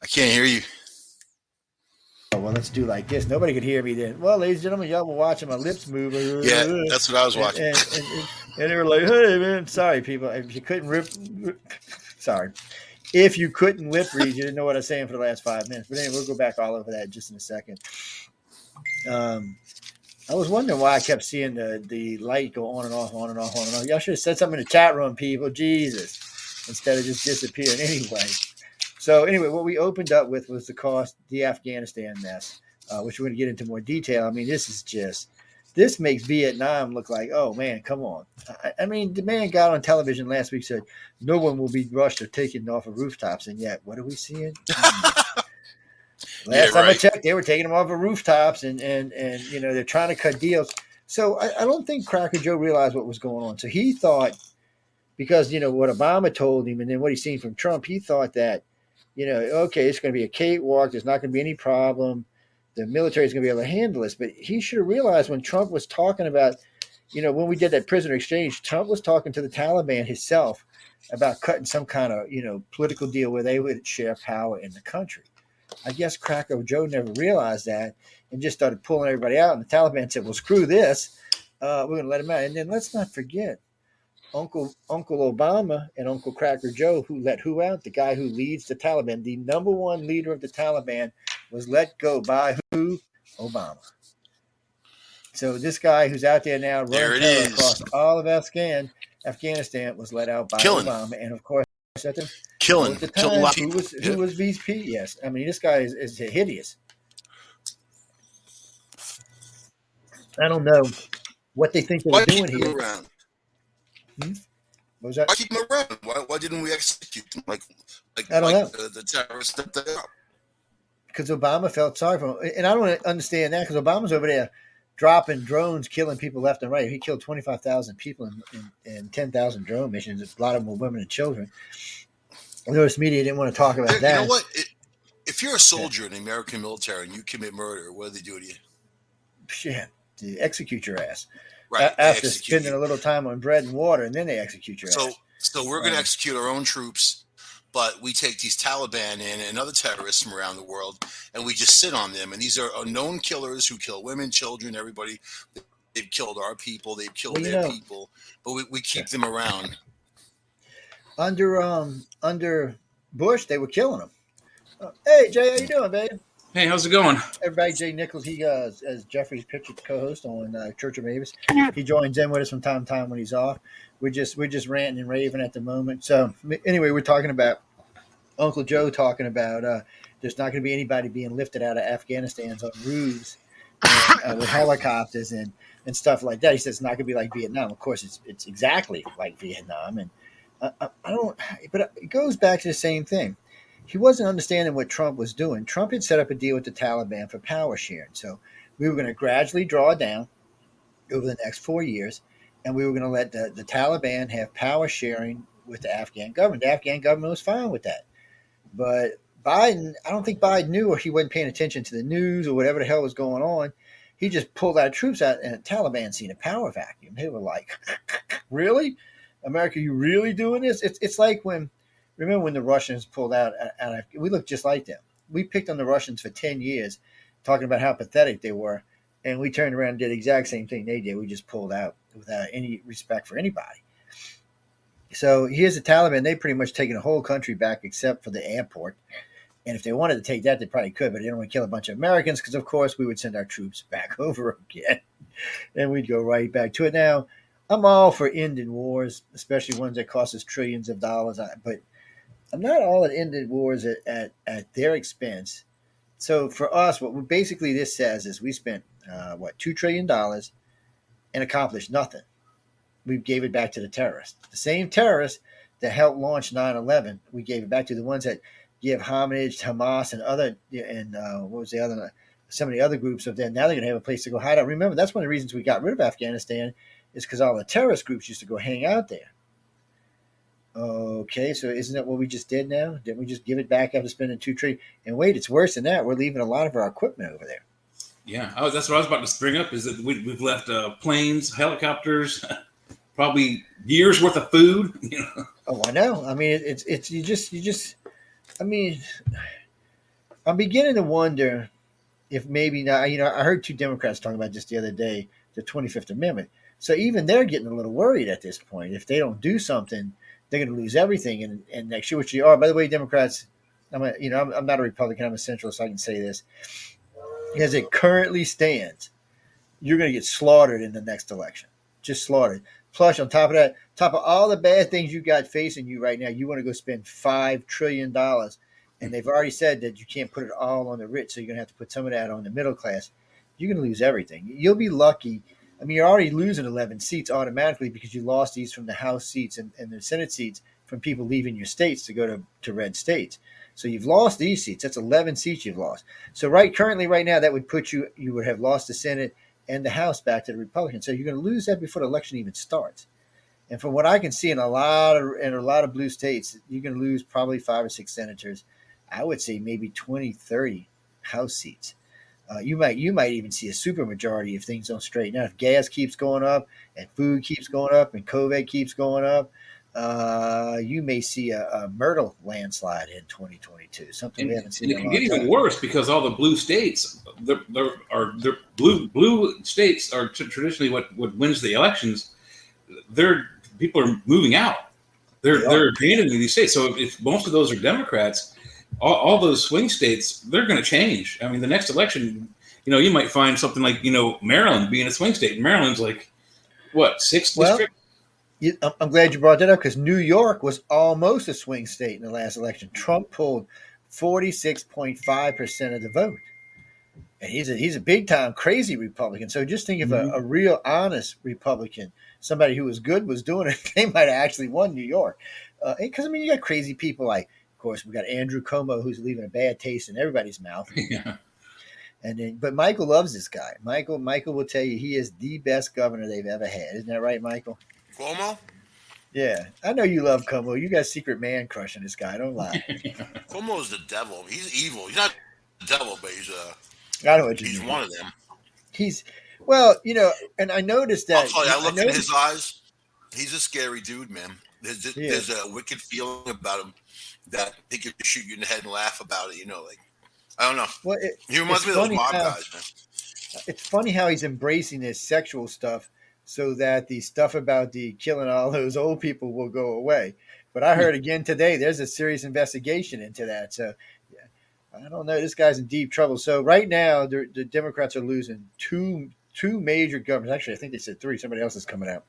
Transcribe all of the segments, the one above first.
I can't hear you. Oh, well, let's do like this. Nobody could hear me then. Well, ladies and gentlemen, y'all were watching my lips move. Yeah, that's what I was And, watching. and, and, and they were like, hey, man, sorry, people. If you couldn't sorry. If you couldn't lip read, you didn't know what I was saying for the last 5 minutes. But anyway, we'll go back all over that just in a second. Um, I was wondering why I kept seeing the light go on and off, on and off, on and off. Y'all should have said something in the chat room, people. Jesus. Instead of just disappearing anyway. So anyway, what we opened up with was the Afghanistan mess, which we're going to get into more detail. I mean, this makes Vietnam look like, oh man, come on. I mean, the man got on television last week, said no one will be rushed or taken off of rooftops, and yet what are we seeing? Yeah, Last time I right. checked, they were taking them off of rooftops, and they're trying to cut deals. So I don't think Cracker Joe realized what was going on. So he thought, because what Obama told him, and then what he's seen from Trump, he thought that, okay, it's going to be a cakewalk. There's not going to be any problem. The military is going to be able to handle this. But he should have realized when Trump was talking about, when we did that prisoner exchange, Trump was talking to the Taliban himself about cutting some kind of, political deal where they would share power in the country. I guess Cracker Joe never realized that and just started pulling everybody out. And the Taliban said, well, screw this. We're going to let him out. And then let's not forget, Uncle Obama and Uncle Cracker Joe, who let who out? The guy who leads the Taliban, the number one leader of the Taliban, was let go by who? Obama. So this guy who's out there now There running it terror is. across all of Afghanistan was let out by Killing, Obama, and of course at the killing, at the killing a time, lot of who people. was Yeah. VP? Yes, I mean this guy is hideous. I don't know what they think they were Why doing keep them here. around? Hmm? What was that? Why keep them around? Why didn't we execute them like I don't know. the terrorists that they are? Because Obama felt sorry for him. And I don't understand that because Obama's over there dropping drones, killing people left and right. He killed 25,000 people in 10,000 drone missions. A lot of them were women and children. I noticed media didn't want to talk about You know that. what? If you're a Yeah. soldier in the American military and you commit murder, what do they do to you? Shit. To execute your ass. Right, they After execute spending you. a little time on bread and water, and then they execute your So, ass. so we're going to execute our own troops, but we take these Taliban in and other terrorists from around the world, and we just sit on them. And these are known killers who kill women, children, everybody. They've killed our people. They've killed Well, their people, but we keep them around. under Bush, they were killing them. Hey, Jay, how you doing, babe? Hey, how's it going? Everybody, Jay Nichols, he as Jeffrey's picture co-host on Church of Mavis. He joins in with us from time to time when he's off. We're just ranting and raving at the moment. So anyway, we're talking about Uncle Joe talking about there's not going to be anybody being lifted out of Afghanistan's on roofs and with helicopters and stuff like that. He says it's not going to be like Vietnam. Of course, it's exactly like Vietnam, and I don't. But it goes back to the same thing. He wasn't understanding what Trump was doing. Trump had set up a deal with the Taliban for power sharing. So we were going to gradually draw down over the next 4 years, and we were going to let the Taliban have power sharing with the Afghan government. The Afghan government was fine with that. But Biden, I don't think Biden knew, or he wasn't paying attention to the news or whatever the hell was going on. He just pulled our troops out, and the Taliban seen a power vacuum. They were like, really? America, you really doing this? It's like remember when the Russians pulled out, we looked just like them. We picked on the Russians for 10 years, talking about how pathetic they were, and we turned around and did the exact same thing they did. We just pulled out without any respect for anybody. So here's the Taliban. They pretty much taken the whole country back except for the airport. And if they wanted to take that, they probably could, but they don't want to kill a bunch of Americans because, of course, we would send our troops back over again. And we'd go right back to it. Now, I'm all for ending wars, especially ones that cost us trillions of dollars. But I'm not all at ending wars at their expense. So for us, what basically this says is we spent, $2 trillion and accomplished nothing. We gave it back to the terrorists. The same terrorists that helped launch 9/11, we gave it back to the ones that give homage to Hamas and what was the other, some of the other groups of them. Now they're going to have a place to go hide out. Remember, that's one of the reasons we got rid of Afghanistan is because all the terrorist groups used to go hang out there. Okay, so isn't that what we just did now? Didn't we just give it back after spending $2 trillion? And wait, it's worse than that. We're leaving a lot of our equipment over there. Yeah, that's what I was about to bring up. Is that we've left planes, helicopters, probably years worth of food. Oh, I know. I mean, it's you just. I mean, I'm beginning to wonder if maybe not. I heard two Democrats talking about just the other day the 25th Amendment. So even they're getting a little worried at this point. If they don't do something, they're going to lose everything. And next year, which you are, by the way, Democrats. I'm not a Republican. I'm a centralist. So I can say this. As it currently stands, you're going to get slaughtered in the next election. Just slaughtered. Plus, on top of that, top of all the bad things you got facing you right now, you want to go spend $5 trillion, and they've already said that you can't put it all on the rich, so you're going to have to put some of that on the middle class. You're going to lose everything. You'll be lucky. I mean, you're already losing 11 seats automatically because you lost these from the House seats and the Senate seats from people leaving your states to go to red states. So you've lost these seats. That's 11 seats you've lost. So currently right now, that would put you would have lost the Senate and the House back to the Republicans. So you're going to lose that before the election even starts. And from what I can see in a lot of blue states, you're going to lose probably 5 or 6 senators. I would say maybe 20, 30 House seats. You might even see a supermajority if things don't straighten out. If gas keeps going up and food keeps going up and COVID keeps going up, you may see a Myrtle landslide in 2022. Something we haven't seen. And it can get even worse because all the blue states, blue states are traditionally what wins the elections. People are moving out. They're abandoning these states. So if most of those are Democrats, all those swing states, they're going to change. I mean, the next election, you might find something like Maryland being a swing state. Maryland's like what, 6th district? I'm glad you brought that up because New York was almost a swing state in the last election. Trump pulled 46.5% of the vote. And he's a big time crazy Republican. So just think if a real honest Republican, somebody who was good, was doing it, they might have actually won New York. Because you got crazy people like, of course, we got Andrew Cuomo who's leaving a bad taste in everybody's mouth. Yeah. But Michael loves this guy. Michael will tell you he is the best governor they've ever had. Isn't that right, Michael? Cuomo? Yeah, I know you love Cuomo. You got a secret man crush on this guy. Don't lie. Cuomo's the devil. He's evil. He's not the devil, but I know what you he's mean. one of them. And I noticed that. I'll tell you, I look in his eyes. He's a scary dude, man. There's a wicked feeling about him that he could shoot you in the head and laugh about it. I don't know. Well, he reminds me of those mob guys, man. It's funny how he's embracing this sexual stuff so that the stuff about the killing all those old people will go away. But I heard again today there's a serious investigation into that. So I don't know. This guy's in deep trouble. So right now the Democrats are losing two major governors. Actually, I think they said 3. Somebody else is coming out.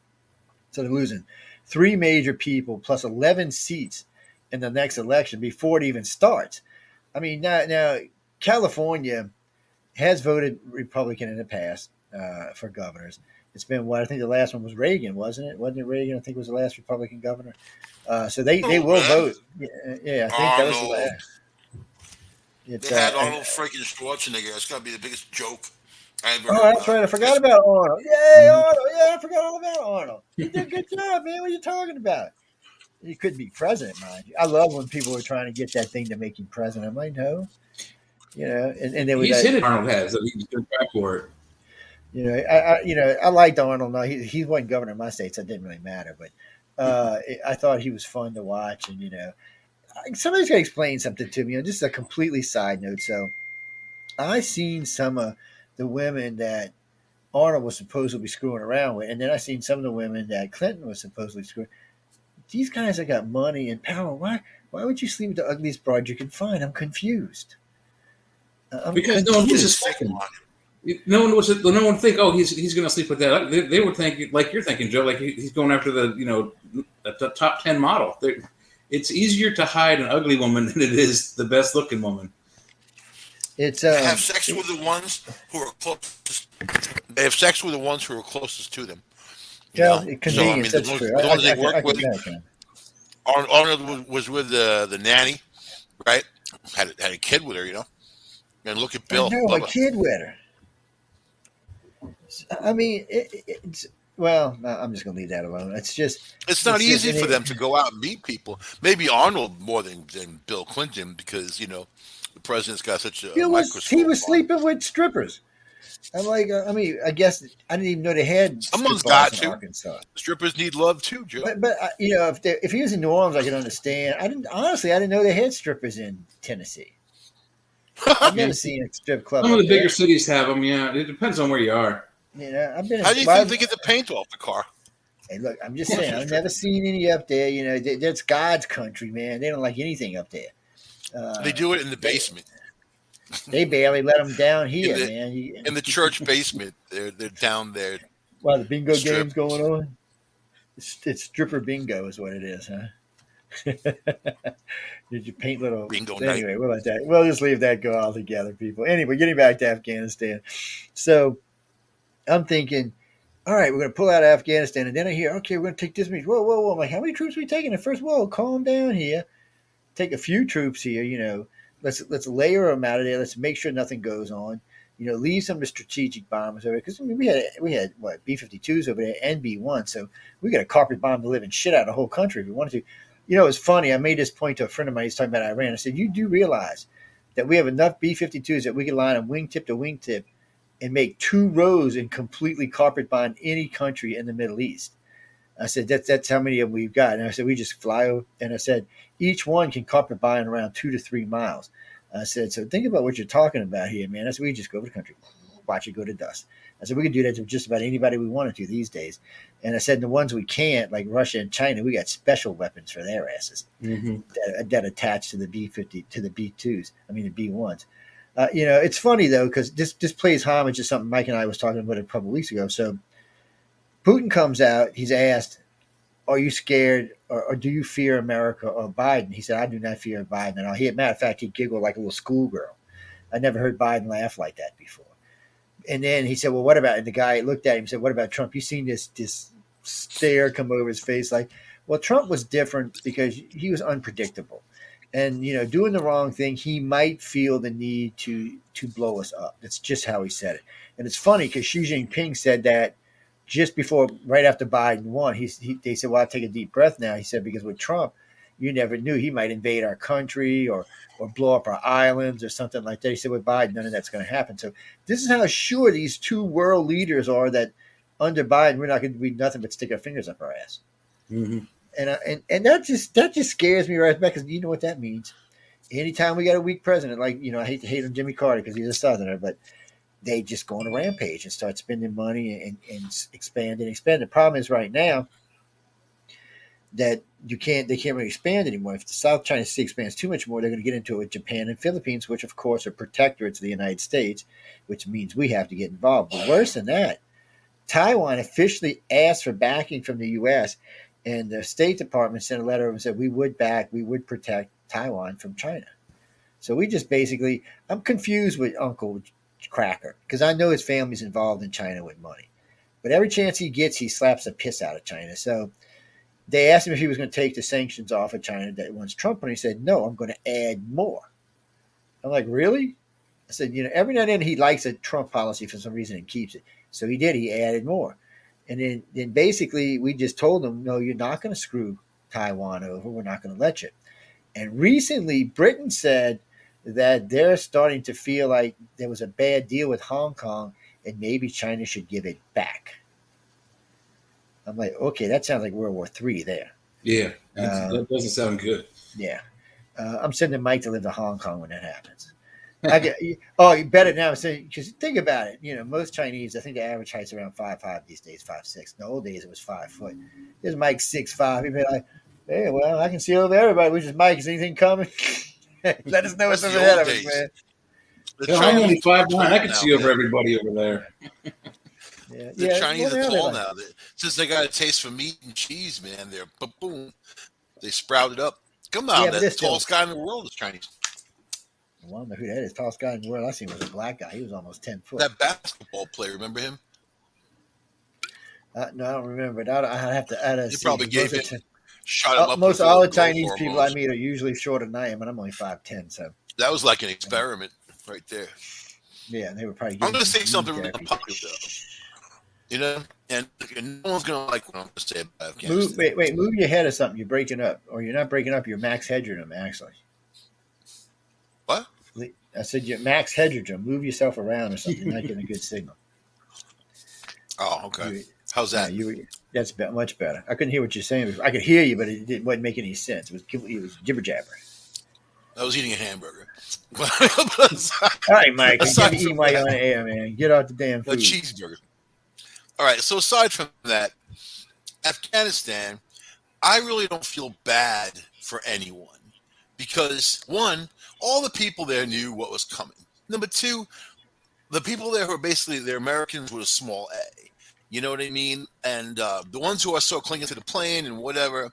So they're losing 3 major people plus 11 seats in the next election before it even starts. I mean, now California has voted Republican in the past for governors. It's been I think the last one was Reagan, wasn't it? Wasn't it Reagan? I think was the last Republican governor. So they will vote. Yeah, I think that was the last. They had Arnold freaking Schwarzenegger. It's going to be the biggest joke I ever heard. Oh, that's right. I forgot about Arnold. Yay, Arnold. Yeah, I forgot all about Arnold. You did a good job, man. What are you talking about? He couldn't be president, mind you. I love when people are trying to get that thing to make him president. I'm like, no. And then he's hit it. Arnold has. He's been back for it. I liked Arnold. No, he wasn't governor of my state, so it didn't really matter. But I thought he was fun to watch, and somebody's got to explain something to me. Just a completely side note. So I seen some of the women that Arnold was supposedly screwing around with, and then I seen some of the women that Clinton was supposedly screwing. These guys that got money and power, why would you sleep with the ugliest broad you can find? I'm confused. Because no one was his second. No one would think, oh, he's going to sleep with that. They would think, like you're thinking, Joe, like he's going after the top 10 model. It's easier to hide an ugly woman than it is the best looking woman. They have sex with the ones who are closest. They have sex with the ones who are closest to them. Convenience. That's true. The ones they work with. Arnold was with the nanny, right? Had a kid with her, And look at Bill. I know, a kid with her. I mean, it's. Well, I'm just going to leave that alone. It's not easy for them to go out and meet people. Maybe Arnold more than Bill Clinton because, the president's got such a microscope. He was sleeping with strippers. I'm like, I guess I didn't even know they had someone's got to. Arkansas. Strippers need love too, Joe. But if he was in New Orleans, I could understand. I didn't know they had strippers in Tennessee. I've never seen a strip club Some of up the there. bigger cities have them. Yeah, it depends on where you are. You know, I've been. How do you think they get the paint off the car? Hey, look, I'm just saying, I've never seen any up there. You know, that's God's country, man. They don't like anything up there. They do it in the They, basement, they barely let them down in here, the man. in the church basement. They're down there. While the bingo Strip game's going on, it's stripper bingo is what it is, huh? Did you paint little? bingo night. Anyway, we'll let that. We'll just leave that go altogether, people. Anyway, getting back to Afghanistan. So I'm thinking, all right, we're going to pull out of Afghanistan, and then I hear, okay, we're going to take this many. Whoa, whoa, whoa! I'm like, how many troops are we taking? At first, whoa, calm down here. Take a few troops here. You know, let's layer them out of there. Let's make sure nothing goes on. You know, leave some of the strategic bombers over there because I mean, we had what B-52s over there and B-1, so we got a carpet bomb the living shit out of the whole country if we wanted to. You know, it's funny. I made this point to a friend of mine. He's talking about Iran. I said, you do realize that we have enough B-52s that we can line them wingtip to wingtip and make 2 rows and completely carpet bomb any country in the Middle East. I said, that's how many of them we've got. And I said, we just fly over. And I said, each one can carpet bomb around 2 to 3 miles. I said, so think about what you're talking about here, man. I said, we just go over the country, watch it go to dust. I said, we can do that to just about anybody we wanted to these days. And I said, the ones we can't, like Russia and China, we got special weapons for their asses that attach to the B-50, to the B-2s. I mean, the B-1s. You know, it's funny, though, because this plays homage to something Mike and I was talking about a couple of weeks ago. So Putin comes out. He's asked, are you scared or do you fear America or Biden? He said, I do not fear Biden. And matter of fact, he giggled like a little schoolgirl. I never heard Biden laugh like that before. And then he said, well, what about, and the guy looked at him and said, what about Trump? You seen this stare come over his face? Like, well, Trump was different because he was unpredictable. And, you know, doing the wrong thing, he might feel the need to blow us up. That's just how he said it. And it's funny because Xi Jinping said that just before, right after Biden won. They said, well, I'll take a deep breath now. He said, because with Trump, you never knew he might invade our country or blow up our islands or something like that. He said, with Biden, none of that's going to happen. So this is how sure these 2 world leaders are that under Biden, we're not going to do nothing but stick our fingers up our ass. Mm-hmm. And that just scares me right back because you know what that means. Anytime we got a weak president, like, you know, I hate to hate on Jimmy Carter because he's a Southerner, but they just go on a rampage and start spending money and expand and expand. The problem is right now that they can't really expand anymore. If the South China Sea expands too much more, they're going to get into it with Japan and Philippines, which of course are protectorates of the United States, which means we have to get involved. But worse than that, Taiwan officially asked for backing from the U.S. and the State Department sent a letter and said we would protect Taiwan from China. So we just basically, I'm confused with Uncle Cracker because I know his family's involved in China with money. But every chance he gets, he slaps the piss out of China. So they asked him if he was going to take the sanctions off of China that once Trump, and he said, no, I'm going to add more. I'm like, really? I said, you know, every now and then he likes a Trump policy for some reason and keeps it. So he did. He added more. And then basically we just told him, no, you're not going to screw Taiwan over. We're not going to let you. And recently Britain said that they're starting to feel like there was a bad deal with Hong Kong and maybe China should give it back. I'm like, okay, that sounds like World War III there. Yeah, that doesn't sound good. Yeah. I'm sending Mike to live to Hong Kong when that happens. You better now. Because think about it. You know, most Chinese, I think the average height's around 5'5" these days, 5'6". In the old days, it was 5 foot. There's Mike 6'5". He'd be like, hey, well, I can see over everybody. Which is Mike? Is anything coming? Let us know what's over ahead of us, man. I'm only 5'9". I can see over everybody over there. The Chinese are tall now. Since they got a taste for meat and cheese, man, they're boom. They sprouted up. Come on, the tallest guy in the world is Chinese. I wonder who that is. Tallest guy in the world I seen was a black guy. He was almost 10 foot. That basketball player, remember him? No, I don't remember. I have to. You probably gave him. Shot him up. Most all the Chinese people I meet are usually shorter than I am, and I'm only 5'10". So that was like an experiment right there. Yeah, they were probably. I'm going to say something really popular though. You know, and no one's going to like what I'm going to say about Afghanistan. Wait, move your head or something. You're breaking up, or you're not breaking up. You're max hedron, actually. What? I said you're max hedron. Move yourself around or something. You're not getting a good signal. Oh, okay. How's that? That's much better. I couldn't hear what you're saying before. I could hear you, but it wasn't making any sense. It was jibber jabber. I was eating a hamburger. All right, Mike, you can't Aside be from eating while you're on that, the air, man. Get off the damn a food. cheeseburger. All right. So aside from that, Afghanistan, I really don't feel bad for anyone because one, all the people there knew what was coming. Number two, the people there who are basically they're Americans with a small a. You know what I mean? And the ones who are so clinging to the plane and whatever,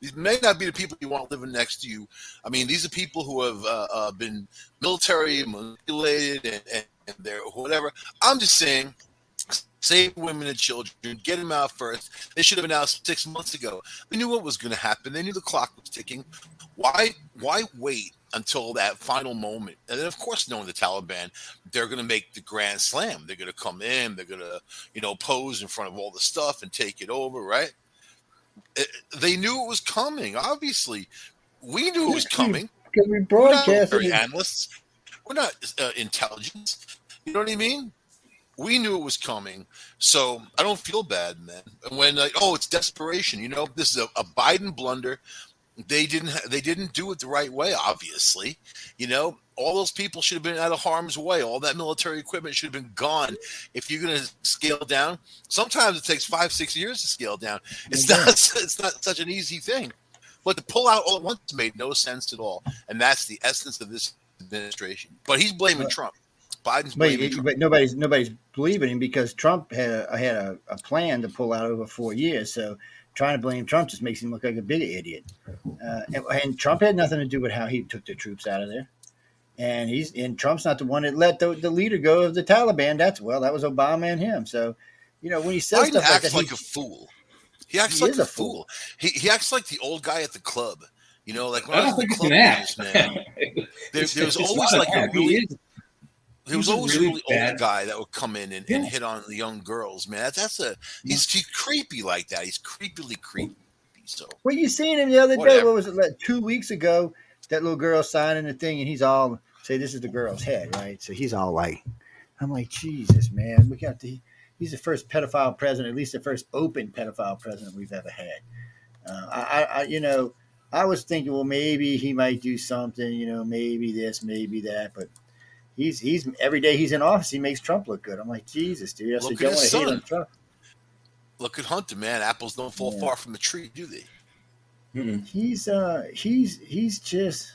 these may not be the people you want living next to you. I mean, these are people who have been military manipulated and they're whatever. I'm just saying, save women and children, get them out first. They should have been out 6 months ago. They knew what was going to happen. They knew the clock was ticking. Why wait until that final moment? And then, of course, knowing the Taliban, they're going to make the grand slam. They're going to come in. They're going to, pose in front of all the stuff and take it over. Right? They knew it was coming. Obviously, we knew it was coming. Because we We're not broadcasted military it. analysts. We're not intelligence. You know what I mean? We knew it was coming, so I don't feel bad, man. When it's desperation. This is a Biden blunder. They didn't do it the right way. Obviously, all those people should have been out of harm's way. All that military equipment should have been gone. If you're going to scale down, sometimes it takes 5-6 years to scale down. It's not. It's not such an easy thing. But to pull out all at once made no sense at all, and that's the essence of this administration. But he's blaming Trump. Biden's blaming Trump. But nobody's believing him because Trump had a plan to pull out over 4 years. So trying to blame Trump just makes him look like a big idiot. And Trump had nothing to do with how he took the troops out of there. And Trump's not the one that let the leader go of the Taliban. That was Obama and him. So, when he says Biden stuff like acts that, like a fool. He acts he like is a a fool. fool. He acts like the old guy at the club. Like when I I was don't in think the it's an club act. days, man. There was It's always not like an a act. really there was He's a always a really really bad. old guy that would come in and Yeah. hit on the young girls, man. He's creepy like that. He's creepily creepy. So Well, you seen him the other day. whatever. What was it? Like 2 weeks ago, that little girl signing the thing, and he's all say, "This is the girl's head," right? So he's all like, "I'm like, Jesus, man, we got the." He's the first pedophile president, at least the first open pedophile president we've ever had. I was thinking, well, maybe he might do something, maybe this, maybe that, but he's every day he's in office, he makes Trump look good. I'm like, Jesus, dude. I said, Look you at don't his want to hate on son. Trump. Look at Hunter, man. Apples don't fall Yeah. far from the tree, do they? Mm-mm. He's just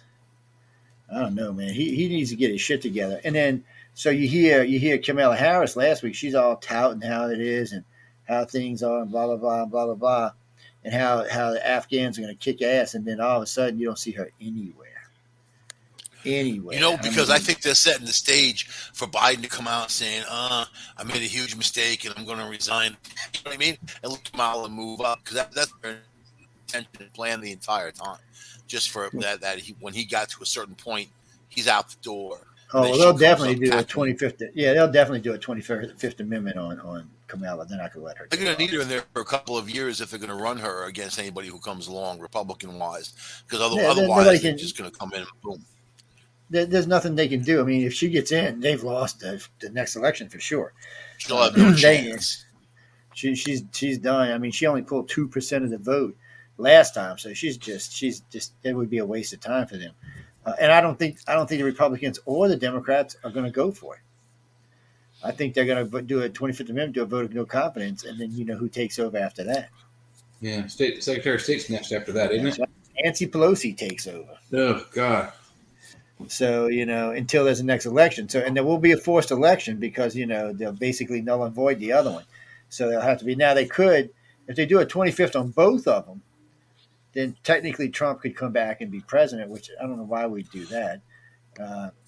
I don't know, man. He needs to get his shit together. And then so you hear Kamala Harris last week. She's all touting how it is and how things are and blah blah blah blah blah blah, and how the Afghans are going to kick ass. And then all of a sudden you don't see her anywhere. Anywhere. I Because I mean, think they're setting the stage for Biden to come out saying, I made a huge mistake and I'm going to resign. You know what I mean? And let Kamala and move up because that's their intention and plan the entire time. Just for that when he got to a certain point, he's out the door. And then well, she they'll comes definitely up do a cackling. 25th. Yeah, they'll definitely do a 25th Amendment on Kamala. They're not going to let her They're get it going to off. need her in there for a couple of years if they're going to run her against anybody who comes along, Republican wise. Because Yeah, nobody otherwise, they're can. just going to come in and boom. There's nothing they can do. I mean, if she gets in, they've lost the next election for sure. She'll have no They chance. she's done. I mean, she only pulled 2% of the vote last time, so she's just it would be a waste of time for them. And I don't think the Republicans or the Democrats are going to go for it. I think they're going to do a 25th Amendment, do a vote of no confidence, and then who takes over after that. Yeah, Secretary of State's next after that, isn't That's it? right. Nancy Pelosi takes over. Oh God. So until there's a next election, and there will be a forced election because they'll basically null and void the other one. So they'll have to be now. They could, if they do a 25th on both of them, then technically Trump could come back and be president. Which I don't know why we'd do that.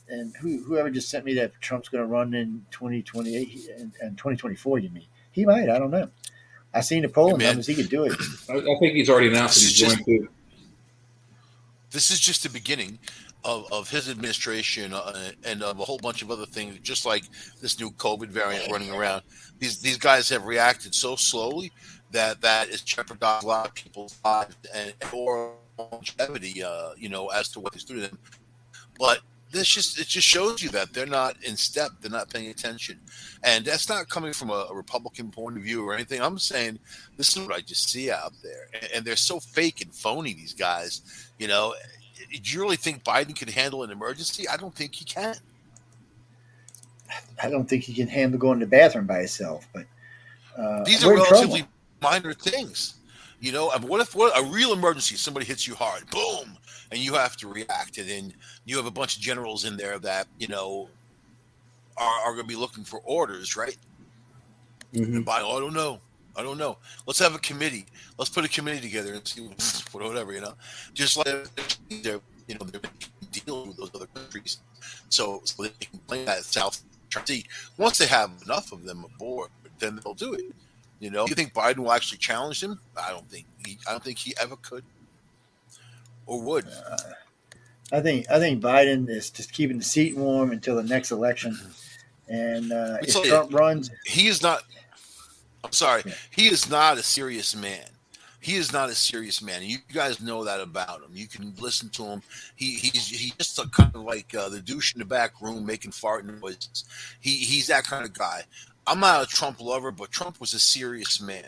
And whoever just sent me that Trump's going to run in 2028 and 2024. You mean he might? I don't know. I seen the Hey, polling man, numbers. He could do it. I think he's already announced that this is he's just going to. this is just the beginning of his administration and of a whole bunch of other things, just like this new COVID variant running around. These guys have reacted so slowly that is jeopardizing a lot of people's lives and or longevity, as to what he's doing to them. But it just shows you that they're not in step, they're not paying attention, and that's not coming from a Republican point of view or anything. I'm saying this is what I just see out there, and they're so fake and phony. These guys, you know, do you really think Biden can handle an emergency? I don't think he can. I don't think he can handle going to the bathroom by himself. But These are we're in trouble. relatively minor things. I mean, what a real emergency? Somebody hits you hard, boom, and you have to react, and then you have a bunch of generals in there that are going to be looking for orders, right? Mm-hmm. And Biden, I don't know. Let's have a committee. Let's put a committee together and see whatever. Just like they're dealing with those other countries, so they can play that South. See, once they have enough of them aboard, then they'll do it. You think Biden will actually challenge him? I don't think he ever could or would. I think Biden is just keeping the seat warm until the next election. And if Trump runs, he is not. I'm sorry, yeah. he is not a serious man. He is not a serious man. You guys know that about him. You can listen to him. He's just kind of like the douche in the back room making fart noises. He's that kind of guy. I'm not a Trump lover, but Trump was a serious man.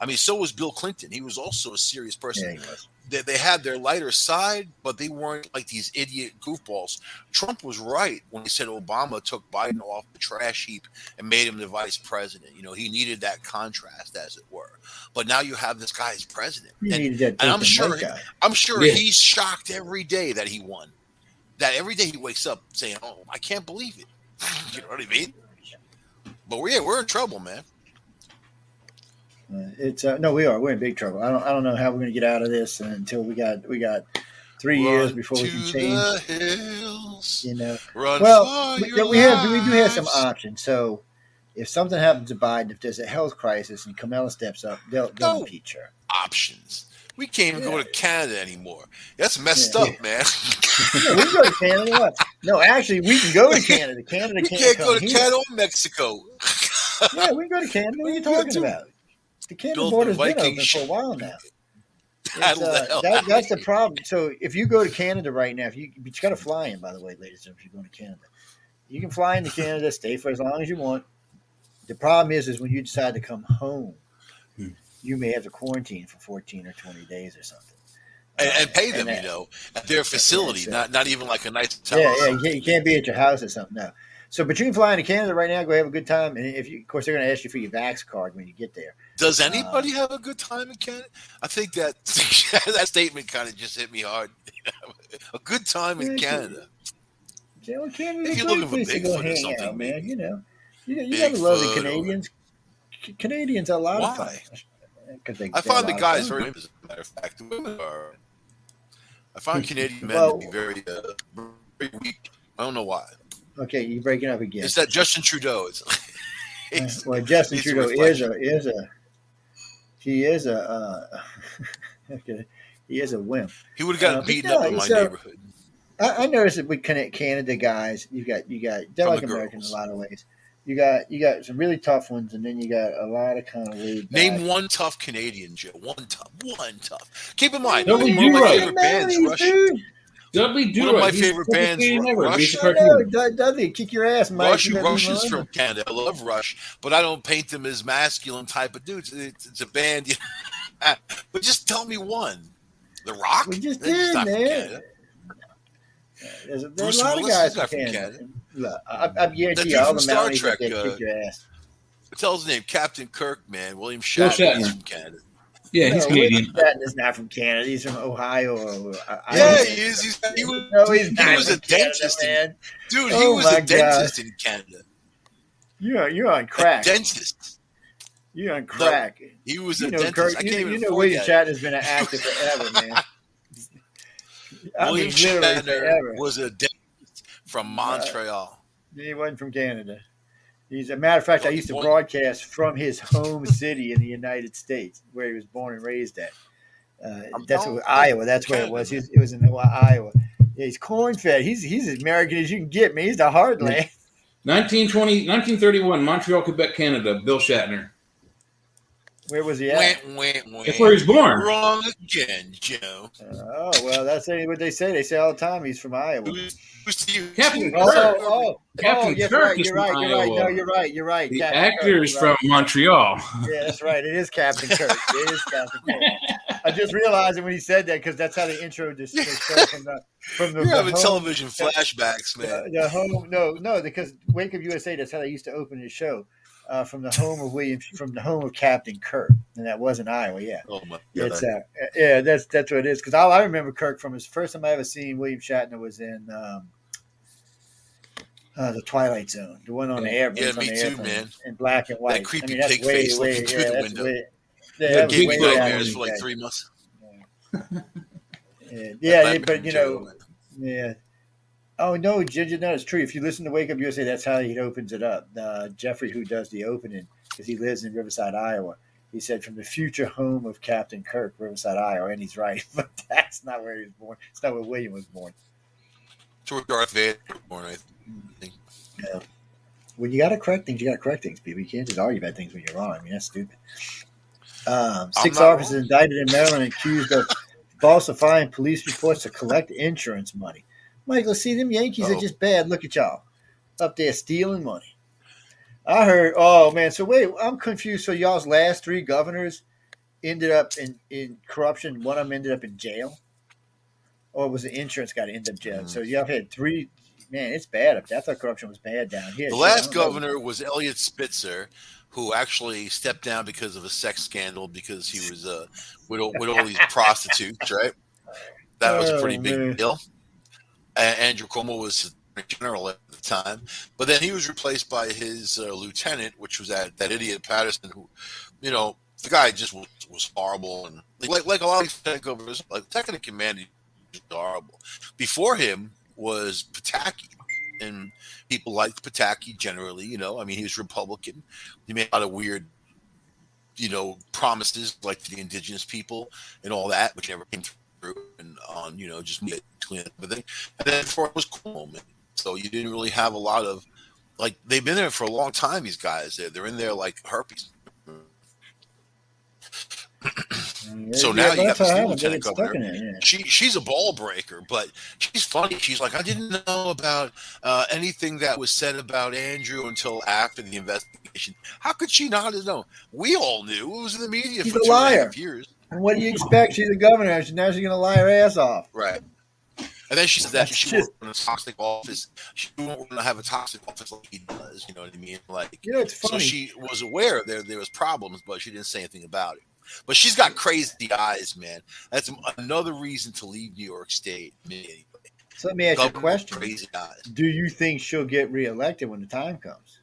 I mean, so was Bill Clinton. He was also a serious person. Yeah, he was. They had their lighter side, but they weren't like these idiot goofballs. Trump was right when he said Obama took Biden off the trash heap and made him the vice president. He needed that contrast, as it were. But now you have this guy as president, and I'm sure he's shocked every day that he won. That every day he wakes up saying, "Oh, I can't believe it." You know what I mean? But we're in trouble, man. We're in big trouble. I don't know how we're going to get out of this until we got 3 years before we can change. Hills, we do have some options. So if something happens to Biden, if there's a health crisis and Kamala steps up, they'll impeach her. Options. We can't even go to Canada anymore. That's messed up, man. We can go to Canada. What? No, actually, we can go to Canada. Canada can't go to Canada or Mexico. Yeah, we can go to Canada. What are you talking about? The Canada border's been open for a while now. That's the problem. So if you go to Canada right now, but you got to fly in, by the way, ladies, if you're going to Canada. You can fly into Canada, stay for as long as you want. The problem is when you decide to come home, you may have to quarantine for 14 or 20 days or something. And pay them, at their facility, not even like a nice hotel. Yeah, you can't be at your house or something. No. So, but you can fly into Canada right now, go have a good time. And of course, they're going to ask you for your Vax card when you get there. Does anybody have a good time in Canada? I think that that statement kind of just hit me hard. A good time in Canada. Well, Canada's if you're a looking for place to go Bigfoot or hang something, out, man. You got to love the Canadians. Canadians are a lot of fun. I find the guys very, as a matter of fact, the women are. I find Canadian men to be very, very weak. I don't know why. Okay, you're breaking up again. It's that Justin Trudeau. Justin Trudeau he is a wimp. He would have gotten beaten up in my neighborhood. I noticed that with Canada guys, you got they're like Americans in a lot of ways. You got some really tough ones, and then you got a lot of kind of laid back. Name one tough Canadian, Joe. One tough. Keep in mind, one of my favorite bands, Rush. Dudley Do One of my favorite bands, Rush. Dudley, kick your ass, Mike. Rush is from Canada. I love Rush, but I don't paint them as masculine type of dudes. It's a band. But just tell me one. The Rock? We just did, man. There's a lot of guys from Canada. Look, I guarantee you, all the Star Trek, kick your ass. What the hell's his name? Captain Kirk, man. William Shatner. He's from Canada. Yeah, he's Canadian. Shatner's not from Canada. He's from Ohio. He is. He was a dentist, man. Dude, he was a dentist in Canada. You're on crack. A dentist. You're on crack. No, he was a dentist. Kirk, I can't even William Shatner's been an actor forever, man. William Shatner was a dentist from Montreal. He wasn't from Canada. He's a matter of fact. I used to broadcast from his home city in the United States, where he was born and raised at. That's Iowa. That's where it was. It was in Iowa. Yeah, he's corn-fed. He's as American as you can get, man. He's the heartland. 1931, Montreal, Quebec, Canada. Bill Shatner. Where was he at? That's where he was born. Wrong again, Joe. Oh, well, that's what they say. They say all the time he's from Iowa. Captain Kirk. Captain Kirk is from Iowa. No, you're right. The actor's from Montreal. Yeah, that's right. It is Captain Kirk. It is Captain Kirk. I just realized it when he said that because that's how they intro this show from You're the having home. television flashbacks, man. The home, no, because Wake Up USA. That's how they used to open the show. From the home of from the home of Captain Kirk, and that was in Iowa. Yeah, Oh my it's god. yeah, that's what it is. Because all I remember Kirk from his first time I ever seen William Shatner was in the Twilight Zone, the one on the air, Yeah, was on me the too, airplane man. in black and That white. I creepy mean, that's pig face way, looking through yeah, the that's window. way, yeah, Yeah, that was Gave me way Bigfoot out of nightmares his for like day. 3 months. Yeah, Nightmare but material. yeah. Oh no, Ginger, no, it's true. If you listen to Wake Up USA, that's how he opens it up. Jeffrey, who does the opening, because he lives in Riverside, Iowa. He said from the future home of Captain Kirk, Riverside, Iowa, and he's right. But that's not where he was born. It's not where William was born. It's where Darth Vader was born, I think. Yeah. When you got to correct things, you got to correct things, people. You can't just argue about things when you're wrong. I mean, that's stupid. I'm Six not officers wrong. indicted in Maryland accused of falsifying police reports to collect insurance money. Michael, see, them Yankees are Oh, just bad. Look at y'all up there stealing money. I heard, oh man, so wait, I'm confused. So y'all's last three governors ended up in corruption. One of them ended up in jail, or was the insurance guy that ended up jail? So y'all had three. Man, it's bad up there. I thought corruption was bad down here. the Shit, I last don't know. governor was Elliot Spitzer, who actually stepped down because of a sex scandal because he was with all these prostitutes, right? That was a pretty Oh big man, deal. Andrew Cuomo was Attorney General at the time, but then he was replaced by his lieutenant, which was that idiot Patterson, who, the guy just was horrible, and like a lot of these tech governors, like second in command, he was horrible. Before him was Pataki, and people liked Pataki generally. I mean, he was Republican. He made a lot of weird, promises like to the indigenous people and all that, which never came through, and on just clean everything. And then before it was Cuomo, so you didn't really have a lot of like they've been there for a long time. These guys, they're in there like herpes. So yeah, now but you got that's what this new happened. They lieutenant get stuck governor. in it. Yeah. She's a ball breaker, but she's funny. She's like, I didn't know about anything that was said about Andrew until after the investigation. How could she not have known? We all knew. It was in the media She's for a two and a liar. half years. And what do you expect? She's a governor. Now she's going to lie her ass off. Right. And then she said that That's she just, worked in a toxic office. She won't want to have a toxic office like he does. You know what I mean? Like, it's so funny. she was aware there was problems, but she didn't say anything about it. But she's got crazy eyes, man. That's another reason to leave New York State. Anyway. So let me ask you a Governor, question. crazy eyes. Do you think she'll get reelected when the time comes?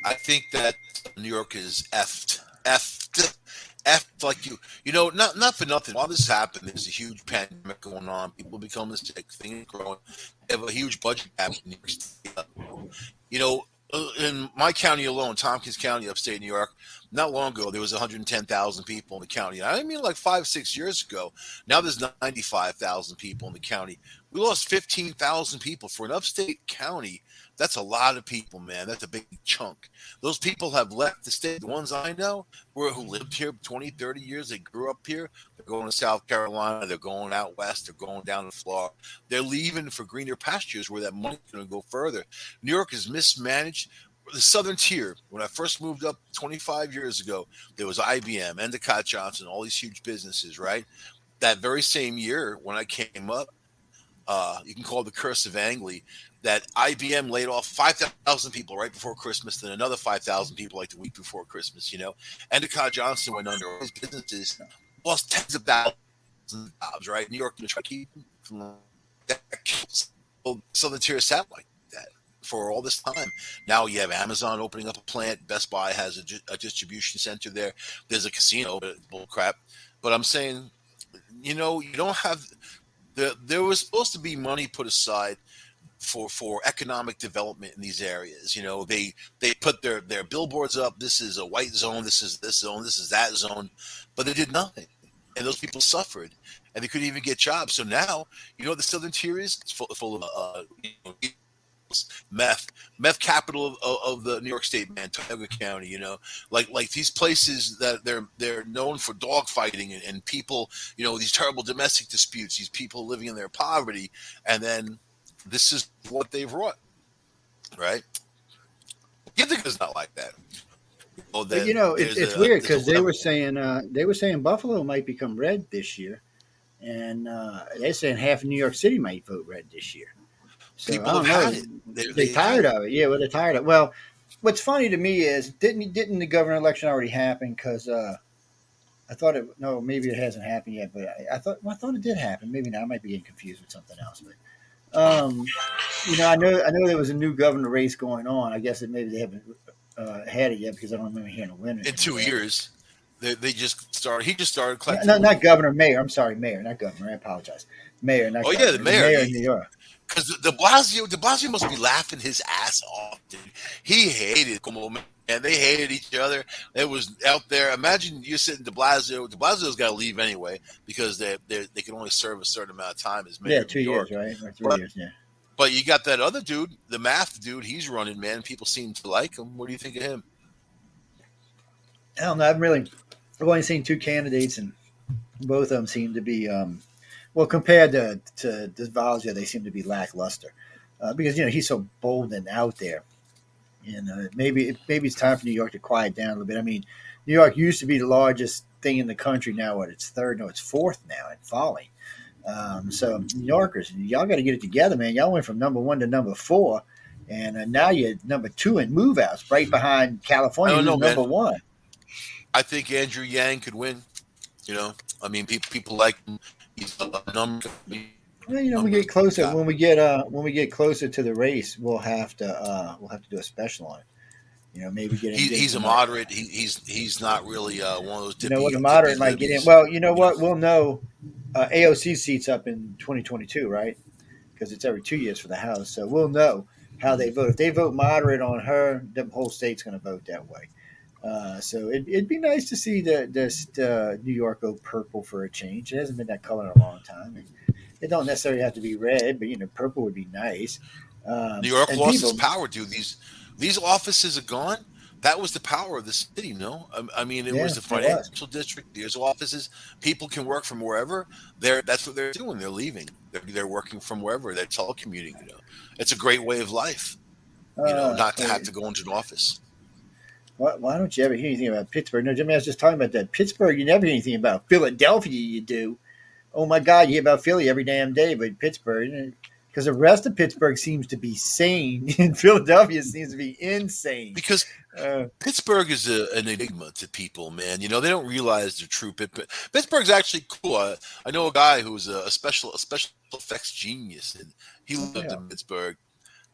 I think that New York is effed like not for nothing. While this happened, there's a huge pandemic going on. People becoming sick, things growing. They have a huge budget gap in New York State. In my county alone, Tompkins County, upstate New York, not long ago, there was 110,000 people in the county. I mean, like 5-6 years ago. Now there's 95,000 people in the county. We lost 15,000 people for an upstate county. That's a lot of people, man. That's a big chunk. Those people have left the state. The ones I know who lived here 20, 30 years, they grew up here. They're going to South Carolina. They're going out west. They're going down to Florida. They're leaving for greener pastures where that money's going to go further. New York is mismanaged. The southern tier, when I first moved up 25 years ago, there was IBM, Endicott Johnson, all these huge businesses, right? That very same year when I came up, you can call it the curse of Angley, that IBM laid off 5,000 people right before Christmas, then another 5,000 people like the week before Christmas, Endicott Johnson went under. All these businesses lost tens of thousands of jobs, right? New York going to try to keep them from that. Southern tier sat like that for all this time. Now you have Amazon opening up a plant. Best Buy has a distribution center there. There's a casino, but bull crap. But I'm saying, you don't have there was supposed to be money put aside for economic development in these areas. They put their billboards up. This is a white zone. This is this zone. This is that zone. But they did nothing. And those people suffered. And they couldn't even get jobs. So now, the southern tier is full of meth capital of the New York State, man, Tioga County, like these places that they're known for dog fighting and people, these terrible domestic disputes, these people living in their poverty, and then this is what they've wrought, right? Ithaca's not like that. Oh, But then it's weird there's a because level. they were saying Buffalo might become red this year, and they're saying half of New York City might vote red this year. So I People have don't had know. it. They They've had tired it. of it. Yeah, well, they're tired of it. Well, what's funny to me is didn't the governor election already happen? Because I thought it. No, maybe it hasn't happened yet. But I thought it did happen. Maybe not. I might be getting confused with something else. But I know there was a new governor race going on. I guess that maybe they haven't had it yet because I don't remember hearing a winner In two anywhere. years. They just started. He just started No, collecting not money. governor, mayor. I'm sorry, mayor, not governor. I apologize. Mayor, not Oh yeah, the governor. The mayor. mayor of New York. Because De Blasio must be laughing his ass off, dude. He hated Como, man. They hated each other. It was out there. Imagine you sitting De Blasio. De Blasio's got to leave anyway because they can only serve a certain amount of time as Yeah, mayor of New 2 years, York. right, or 3 years. But Yeah. but you got that other dude, the math dude. He's running, man. People seem to like him. What do you think of him? I don't know. I've only seen two candidates, and both of them seem to be well compared to Desvalgia, they seem to be lackluster because he's so bold and out there. And maybe it's time for New York to quiet down a little bit. I mean, New York used to be the largest thing in the country. Now what? It's third. No, it's fourth now and falling. So New Yorkers, y'all got to get it together, man. Y'all went from number one to number four, and now you're number two in move outs, right behind I California, don't who's know, number man. one. I think Andrew Yang could win. You know, I mean, people like him. He's a Well, we numbers get closer. guy. When we get closer to the race, we'll have to do a special on it. Maybe get in He's Jason. a moderate. He's not really one of those What a dippy moderate might get in. libbies. Well, you know You know, what? We'll know AOC seats up in 2022, right? Because it's every 2 years for the House. So we'll know how they vote. If they vote moderate on her, the whole state's going to vote that way. So it'd be nice to see this New York go purple for a change. It hasn't been that color in a long time. And it don't necessarily have to be red, but purple would be nice. New York And lost its people, power, dude. These offices are gone. That was the power of the city. No, I mean it yeah, was the it was. financial district. There's offices. People can work from wherever. That's what they're doing. They're leaving. They're working from wherever. They're telecommuting. It's a great way of life. Not to have Wait, to go into an office. why don't you ever hear anything about Pittsburgh? No, Jimmy, I was just talking about that. Pittsburgh, you never hear anything about. Philadelphia, you do. Oh my God, you hear about Philly every damn day, but Pittsburgh, because the rest of Pittsburgh seems to be sane, and Philadelphia seems to be insane. Because Uh, Pittsburgh is an enigma to people, man. They don't realize the true Pittsburgh's actually cool. I know a guy who's a special effects genius, and he what the lived hell? in Pittsburgh.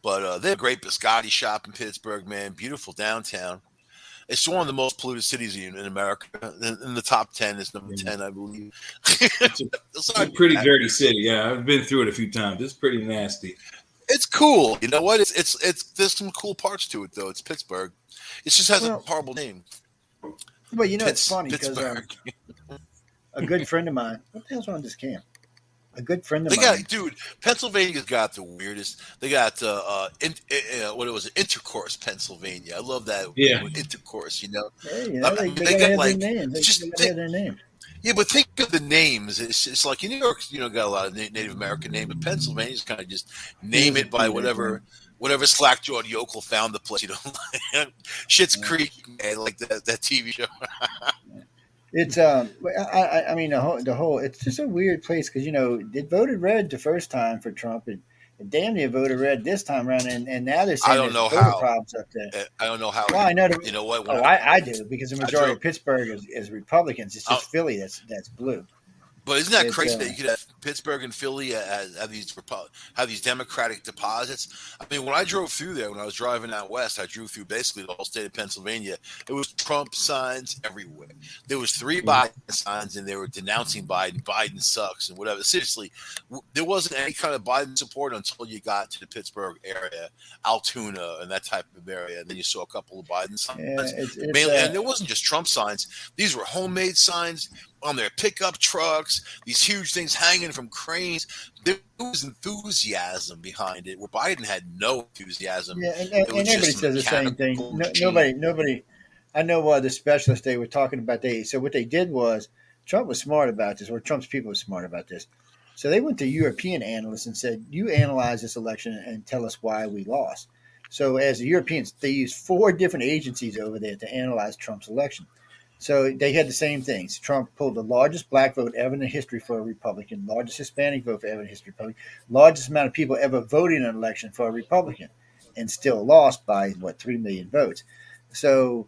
But they have a great biscotti shop in Pittsburgh, man. Beautiful downtown. It's one of the most polluted cities in America. In the top 10 is number Yeah. 10, I believe. It's a, it's a Aside from pretty that, dirty city. Yeah, I've been through it a few times. It's pretty nasty. it's cool. You know what? It's there's some cool parts to it though. It's Pittsburgh. It just has a Well, horrible name. it's funny because Pittsburgh. a good friend of mine. What the hell's wrong with this cam? A good friend of They got, mine. dude. Pennsylvania's got the weirdest. They got what it was, intercourse, Pennsylvania. I love that Yeah. intercourse. Hey, I they, mean, they they gotta got have their like names. They just gotta have their names. yeah, but think of the names. It's like in New York, got a lot of Native American names, but Pennsylvania's kind of just It name is a it by few different names. whatever slack-jawed yokel found the place. Schitt's Yeah. Creek, man, like that TV show. It's I mean the whole it's just a weird place because it voted red the first time for Trump and damn near voted red this time around and now they're I saying don't there's know voter how. problems up there. I don't know how. Well, I know. You know what? Oh, I do because the I majority drove. of Pittsburgh is Republicans. It's I, just Philly that's blue. But isn't that It's crazy that you could have Pittsburgh and Philly have these Democratic deposits? I mean, when I drove through there, when I was driving out west, I drove through basically the whole state of Pennsylvania. It was Trump signs everywhere. There was 3 yeah. Biden signs, and they were denouncing Biden. Biden sucks and whatever. Seriously, there wasn't any kind of Biden support until you got to the Pittsburgh area, Altoona, and that type of area. And then you saw a couple of Biden Yeah, signs, it's mainly, and it wasn't just Trump signs. These were homemade signs on their pickup trucks, these huge things hanging from cranes. There was enthusiasm behind it, where Biden had no enthusiasm. yeah, It was and everybody just a says the same thing. mechanical No, machine. nobody. I know the specialists they were talking about. So what they did was Trump was smart about this, or Trump's people were smart about this. So they went to European analysts and said, "You analyze this election and tell us why we lost." So as the Europeans, they used 4 different agencies over there to analyze Trump's election. So they had the same things. Trump pulled the largest black vote ever in the history for a Republican, largest Hispanic vote for ever in history for a Republican, largest amount of people ever voting in an election for a Republican, and still lost by 3 million votes. So,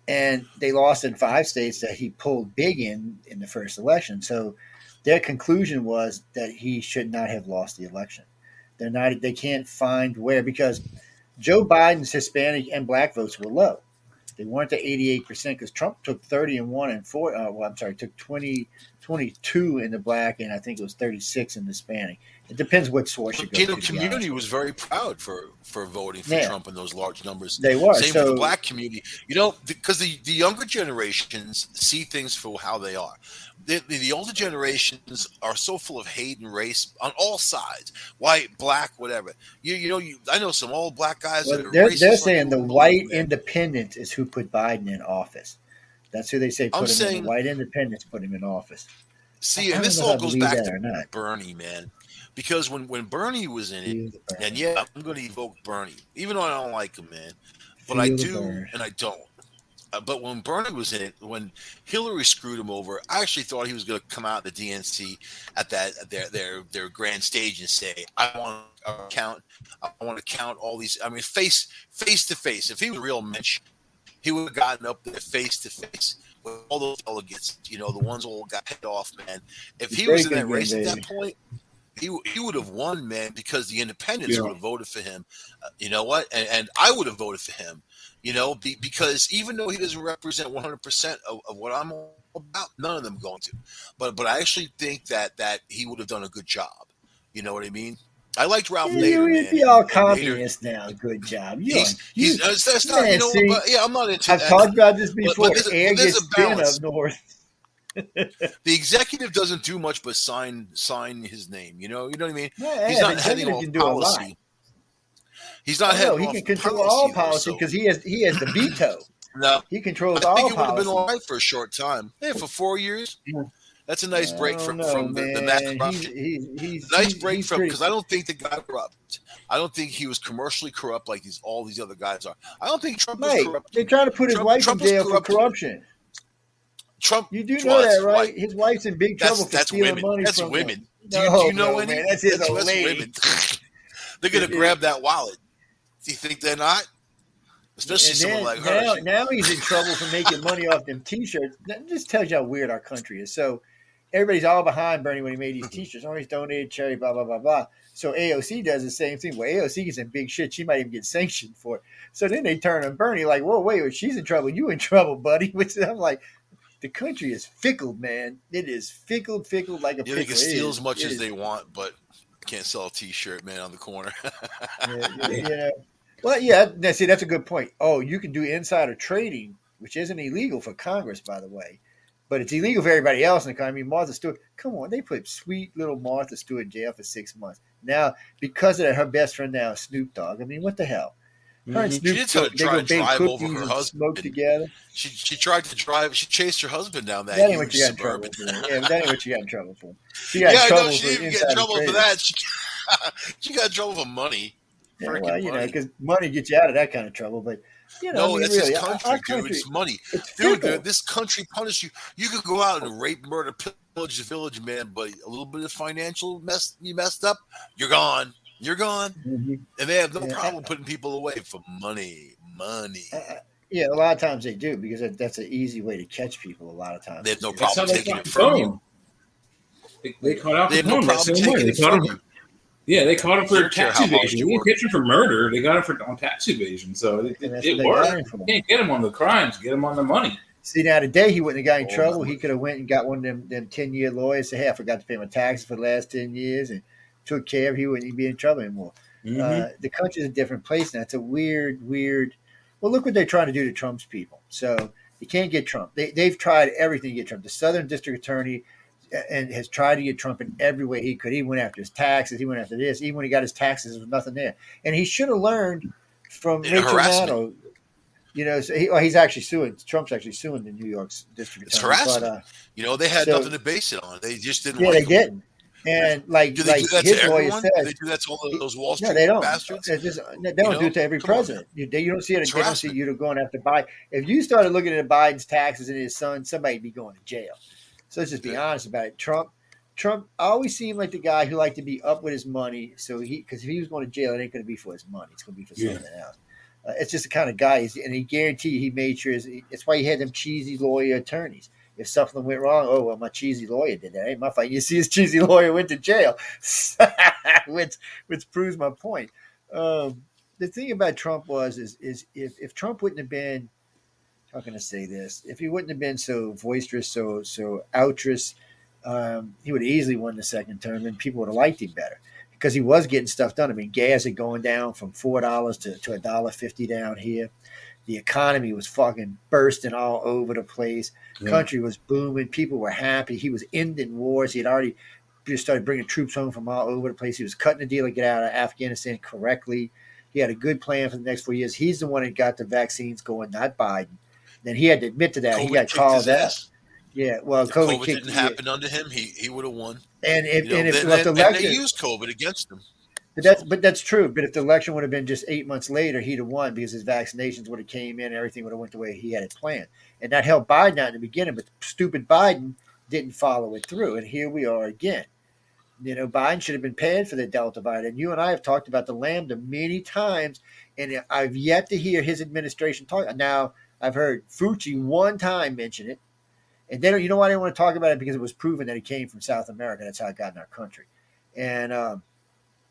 and they lost in 5 states that he pulled big in the first election. So their conclusion was that he should not have lost the election. They can't find where, because Joe Biden's Hispanic and black votes were low. They weren't at 88% because Trump took 30 and 4. Took 22 in the black, and I think it was 36 in the Hispanic. It depends what source you go to. The community was very proud for voting for Trump in those large numbers. They were. Same for the black community. Because the younger generations see things for how they are. The older generations are so full of hate and race on all sides, white, black, whatever. I know some old black guys. Well, they're saying the white independents is who put Biden in office. That's who they say put him in. The white independents put him in office. See, and this all goes back to Bernie, man. Because when Bernie was in it, and yeah, I'm going to evoke Bernie, even though I don't like him, man. But I do, and I don't. But when Bernie was in it, when Hillary screwed him over, I actually thought he was going to come out at the DNC at their grand stage and say, "I want to count all these." I mean, face to face. If he was a real mensch, he would have gotten up there face to face with all those delegates. The ones all got head off, man. If he was in that race at that point, he would have won, man, because the independents would have voted for him. You know what? And I would have voted for him. Because even though he doesn't represent 100% of what I'm all about, none of them going to. But I actually think that he would have done a good job. You know what I mean? I liked Ralph Nader, man. He's all communist now. Good job. That's not, but yeah, I'm not into I've that. I've talked about this before. There's a balance. Up north. The executive doesn't do much but sign his name. You know what I mean? Yeah, he's not heading off policy. He's not heading off. He can control all policy because he has the veto. No, he controls I all policy. think it would have been all right for a short time. Yeah, for 4 years. Yeah. That's a nice break from the mass corruption. Nice break from, because I don't think the guy corrupt. I don't think he was commercially corrupt like all these other guys are. I don't think Trump was corrupt. They're trying to put his wife in jail for corruption. Trump, you do know that, right? His wife's in big trouble for stealing money from women. Do you know any? Man, that's his old lady. Women. They're going to grab that wallet. Do you think they're not? Especially someone like her. Now he's in trouble for making money off them T-shirts. That just tells you how weird our country is. So everybody's all behind Bernie when he made these T-shirts. Oh, he's donated charity, blah, blah, blah, blah. So AOC does the same thing. Well, AOC is in big shit. She might even get sanctioned for it. So then they turn on Bernie like, whoa, wait, she's in trouble. You in trouble, buddy. Which I'm like, the country is fickle, man. It is fickle like a pickle. They can steal as much as they want, but can't sell a T-shirt, man, on the corner. Yeah. Well, yeah. See, that's a good point. Oh, you can do insider trading, which isn't illegal for Congress, by the way, but it's illegal for everybody else in the country. I mean, Martha Stewart. Come on, they put sweet little Martha Stewart in jail for 6 months. Now, because of that, her best friend now is Snoop Dogg. I mean, what the hell? Her and Snoop, she did try to drive over her husband. Smoke together. She tried to drive. She chased her husband down that huge suburban. Yeah, but that ain't what she got in trouble for. She got in trouble she didn't get in trouble for that. She got in trouble for money. Yeah, well, because money gets you out of that kind of trouble. But no, that's his country, dude. It's money, dude. This country punishes you. You could go out and rape, murder, pillage the village, man, but a little bit of financial you messed up, you're gone. You're gone. Mm-hmm. And they have no problem putting people away for money. Yeah, a lot of times they do because that's an easy way to catch people. A lot of times they have no problem taking it from you. They caught out. They have no problem taking it from you. Yeah, they caught him for tax evasion. They didn't catch him for murder. They got him on tax evasion. So it worked. You can't get him on the crimes. Get him on the money. See, now today he wouldn't have got in trouble. He could have went and got one of them 10-year lawyers. Say, hey, I forgot to pay my taxes for the last 10 years and took care of. He wouldn't be in trouble anymore. Mm-hmm. The country's a different place now. It's a weird. Well, look what they're trying to do to Trump's people. So you can't get Trump. They've tried everything to get Trump. The Southern District Attorney has tried to get Trump in every way he could. He went after his taxes. He went after this. Even when he got his taxes, there was nothing there. And he should have learned from Rich Romano. So he's actually suing. Trump's actually suing the New York District Attorney. It's harassment. But, they had nothing to base it on. They just didn't. Yeah, they didn't. And Do they do that to his lawyer everyone? Do they says, do that to all those Wall no, Street they don't. bastards? It's just they don't do it to every Come on, man. president. You don't see it. It's They don't see harassment. you going after Biden. If you started looking at Biden's taxes and his son, somebody'd be going to jail. So let's just be honest about it. Trump always seemed like the guy who liked to be up with his money. So because if he was going to jail, it ain't going to be for his money. It's going to be for something else. It's just the kind of guy, and he guaranteed he made sure. That's why he had them cheesy lawyer attorneys. If something went wrong, oh well, my cheesy lawyer did that. Ain't my fight. You see, his cheesy lawyer went to jail, which proves my point. The thing about Trump is if Trump wouldn't have been, how can I say this? If he wouldn't have been so boisterous, so outrous, he would have easily won the second term, and people would have liked him better because he was getting stuff done. I mean, gas had going down from $4 to $1.50 down here. The economy was fucking bursting all over the place. Yeah. Country was booming. People were happy. He was ending wars. He had already just started bringing troops home from all over the place. He was cutting the deal to get out of Afghanistan correctly. He had a good plan for the next 4 years. He's the one that got the vaccines going, not Biden. Then he had to admit to that. COVID He got kicked called his out. ass. Yeah, well, If COVID COVID kicked. didn't happen under him, he would have won. And if You know, the and election, they used COVID against him. but that's true. But if the election would have been just 8 months later, he'd have won because his vaccinations would have came in, and everything would have went the way he had it planned. And that helped Biden out in the beginning, but stupid Biden didn't follow it through. And here we are again. You know, Biden should have been paying for the Delta variant. And you and I have talked about the Lambda many times, and I've yet to hear his administration talk. Now, I've heard Fauci one time mention it, and they don't. You know why they don't want to talk about it? Because it was proven that it came from South America. That's how it got in our country, and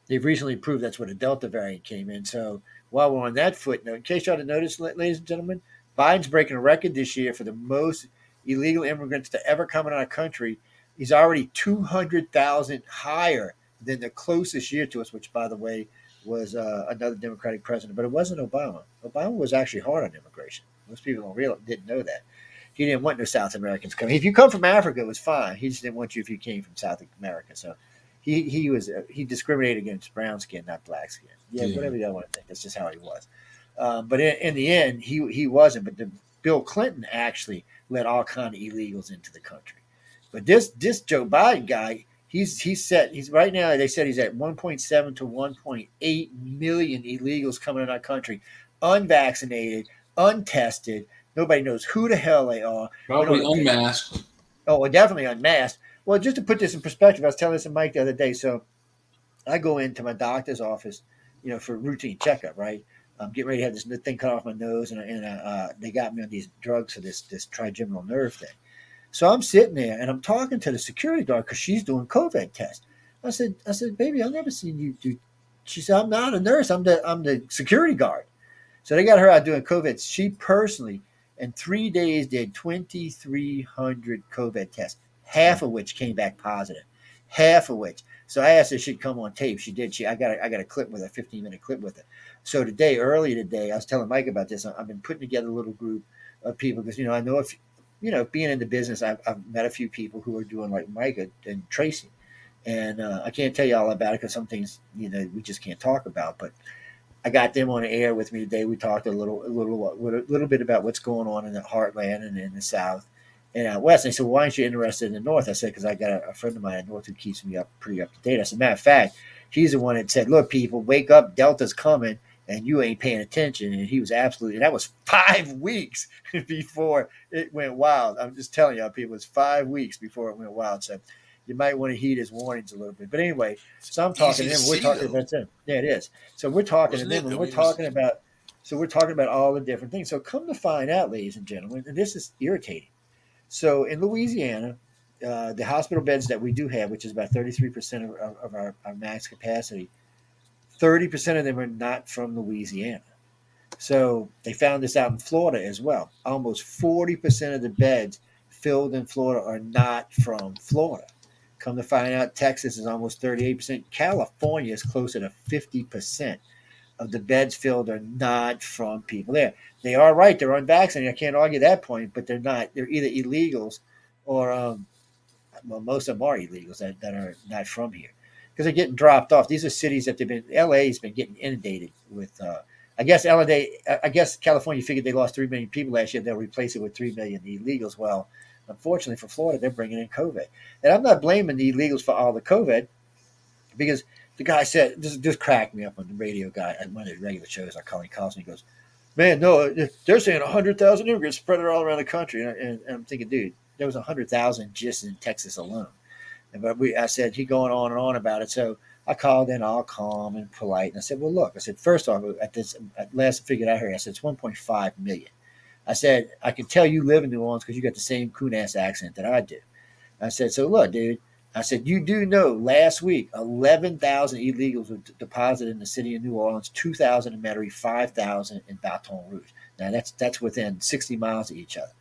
they've recently proved that's where the Delta variant came in. So while we're on that footnote, in case you ought to notice, ladies and gentlemen, Biden's breaking a record this year for the most illegal immigrants to ever come in our country. He's already 200,000 higher than the closest year to us, which, by the way, was another Democratic president. But it wasn't Obama. Obama was actually hard on immigration. Most people didn't know that. He didn't want no South Americans coming. If you come from Africa, it was fine. He just didn't want you if you came from South America. So he discriminated against brown skin, not black skin. Yeah, whatever you want to think. That's just how he was. But in the end, he wasn't. But Bill Clinton actually let all kind of illegals into the country. But this Joe Biden guy, he's right now. They said he's at 1.7 to 1.8 million illegals coming in our country, unvaccinated, untested. Nobody knows who the hell they are. Probably unmasked. Oh, well, definitely unmasked. Well, just to put this in perspective, I was telling this to Mike the other day. So I go into my doctor's office, for routine checkup, right? I'm getting ready to have this thing cut off my nose, and they got me on these drugs for this trigeminal nerve thing. So I'm sitting there and I'm talking to the security guard because she's doing COVID test. I said, baby, I've never seen you do. She said, I'm not a nurse. I'm the security guard. So they got her out doing COVID. She personally, in 3 days, did 2,300 COVID tests, half of which came back positive. Half of which. So I asked her if she'd come on tape. She did. I got a clip with her, 15-minute clip with her. So earlier today, I was telling Mike about this. I've been putting together a little group of people because, I know if being in the business, I've met a few people who are doing like Micah and Tracy, and I can't tell you all about it because some things we just can't talk about. But I got them on the air with me today. We talked a little bit about what's going on in the heartland and in the South and out west. And they said, "Why aren't you interested in the North?" I said, "Because I got a friend of mine in the North who keeps me pretty up to date." I said, "Matter of fact, he's the one that said, 'Look, people, wake up! Delta's coming.' And you ain't paying attention." And he was absolutely, and that was 5 weeks before it went wild. I'm just telling y'all, people, it was 5 weeks before it went wild. So you might want to heed his warnings a little bit. But anyway, so I'm talking to him. We're talking about them. Yeah, it is. So we're talking to them, and we're talking about all the different things. So come to find out, ladies and gentlemen, and this is irritating. So in Louisiana, the hospital beds that we do have, which is about 33% of our max capacity, 30% of them are not from Louisiana. So they found this out in Florida as well. Almost 40% of the beds filled in Florida are not from Florida. Come to find out, Texas is almost 38%. California is closer to 50% of the beds filled are not from people there. They are right. They're unvaccinated. I can't argue that point, but they're not. They're either illegals or, most of them are illegals that are not from here. Because they're getting dropped off. These are cities that LA's been getting inundated with. I guess California figured they lost 3 million people last year. They'll replace it with 3 million illegals. Well, unfortunately for Florida, they're bringing in COVID. And I'm not blaming the illegals for all the COVID because the guy said, this cracked me up on the radio guy at one of the regular shows. I call, he calls me, he goes, man, no, they're saying 100,000 immigrants spread it all around the country. And I'm thinking, dude, there was 100,000 just in Texas alone. But I said, he going on and on about it. So I called in all calm and polite. And I said, well, look, I said, first off, at last figure I heard, I said, it's 1.5 million. I said, I can tell you live in New Orleans because you got the same coon-ass accent that I do. I said, so look, dude, I said, you do know last week, 11,000 illegals were deposited in the city of New Orleans, 2,000 in Metairie, 5,000 in Baton Rouge. Now, that's within 60 miles of each other.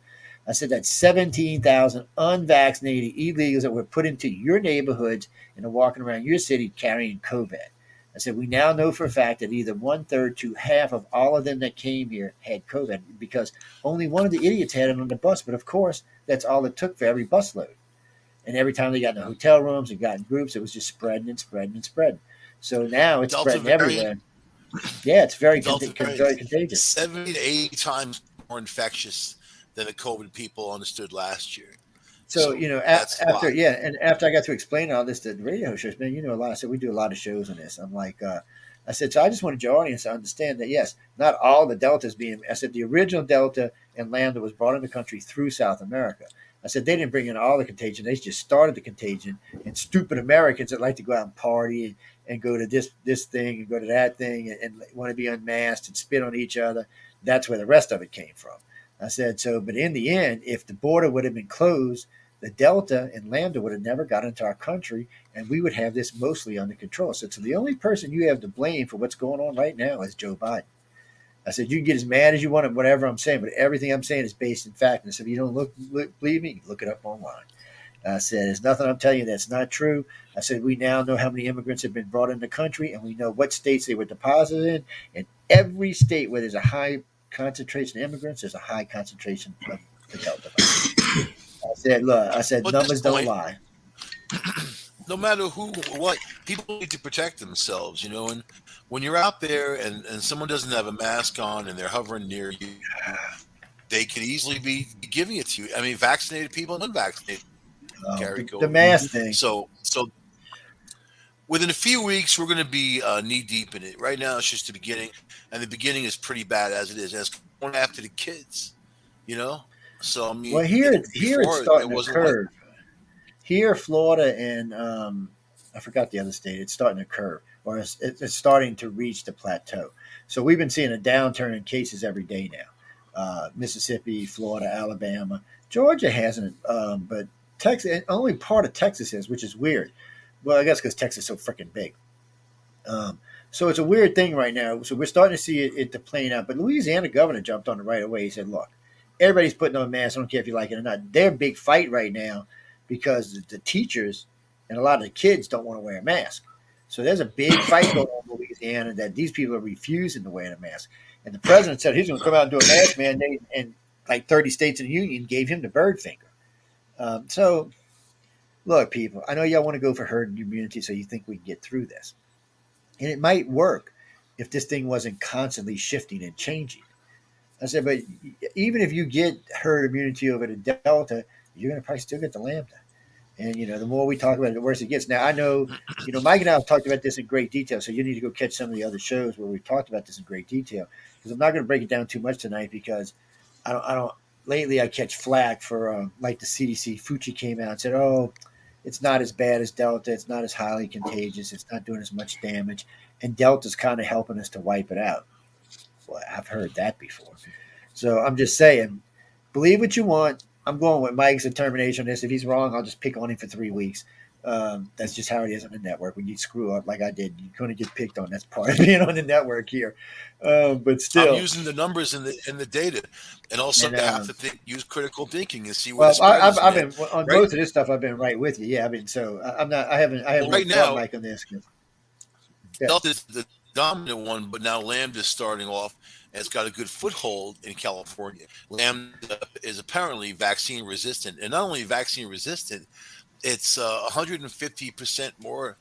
I said that's 17,000 unvaccinated illegals that were put into your neighborhoods and are walking around your city carrying COVID. I said, we now know for a fact that either 1/3 to half of all of them that came here had COVID because only one of the idiots had it on the bus. But of course, that's all it took for every busload. And every time they got in the hotel rooms and got in groups, it was just spreading and spreading and spreading. So now it's Delta spreading variant, everywhere. Yeah, it's very, Delta very variant, contagious. 70 to 80 times more infectious than the COVID people understood last year. So, that's a lot. after I got to explain all this to the radio shows, man, a lot. I said, we do a lot of shows on this. I'm like, I said, so I just wanted your audience to understand that, yes, not all the Deltas I said, the original Delta and Lambda was brought in the country through South America. I said, they didn't bring in all the contagion. They just started the contagion. And stupid Americans that like to go out and party and go to this thing and go to that thing and want to be unmasked and spit on each other. That's where the rest of it came from. I said, but in the end, if the border would have been closed, the Delta and Lambda would have never got into our country, and we would have this mostly under control. So the only person you have to blame for what's going on right now is Joe Biden. I said, you can get as mad as you want at whatever I'm saying, but everything I'm saying is based in fact. And I said, if you don't believe me, look it up online. I said, there's nothing I'm telling you that's not true. I said, we now know how many immigrants have been brought in the country, and we know what states they were deposited in. And every state where there's a high concentration of immigrants, there's a high concentration of the Delta virus. I said, look, But numbers don't lie. No matter what, people need to protect themselves, and when you're out there and someone doesn't have a mask on and they're hovering near you, they could easily be giving it to you. I mean, vaccinated people and unvaccinated carry COVID. The mask thing. So within a few weeks, we're going to be knee deep in it. Right now, it's just the beginning, and the beginning is pretty bad as it is. And it's going after the kids, So I mean, here it's starting to curve. Here, Florida and I forgot the other state. It's starting to curve, or it's starting to reach the plateau. So we've been seeing a downturn in cases every day now. Mississippi, Florida, Alabama, Georgia hasn't, but Texas, only part of Texas is, which is weird. Well, I guess because Texas is so freaking big. So it's a weird thing right now. So we're starting to see it playing out. But Louisiana governor jumped on it right away. He said, look, everybody's putting on masks. I don't care if you like it or not. Their big fight right now because the teachers and a lot of the kids don't want to wear a mask. So there's a big fight going on in Louisiana that these people are refusing to wear a mask. And the president said he's going to come out and do a mask mandate, and like 30 states in the union gave him the bird finger. So, look, people, I know y'all want to go for herd immunity, so you think we can get through this. And it might work if this thing wasn't constantly shifting and changing. I said, but even if you get herd immunity over the Delta, you're going to probably still get the Lambda. And, the more we talk about it, the worse it gets. Now, I know, Mike and I have talked about this in great detail, so you need to go catch some of the other shows where we've talked about this in great detail. Because I'm not going to break it down too much tonight because I don't. Lately, I catch flack for, like the CDC, Fauci came out and said, oh, it's not as bad as Delta. It's not as highly contagious. It's not doing as much damage. And Delta's kind of helping us to wipe it out. Well, I've heard that before. So I'm just saying, believe what you want. I'm going with Mike's determination on this. If he's wrong, I'll just pick on him for 3 weeks. That's just how it is on the network. When you screw up like I did, you're going to get picked on. That's part of being on the network here. But still, I'm using the numbers in the data, and also I have to use critical thinking and see what. Well, I've been on most of this stuff. I've been right with you. Yeah, I mean, so I'm not. I haven't right now Mike on this. Delta is the dominant one, but now Lambda is starting off. And it's got a good foothold in California. Lambda is apparently vaccine resistant, and not only vaccine resistant, it's 150% more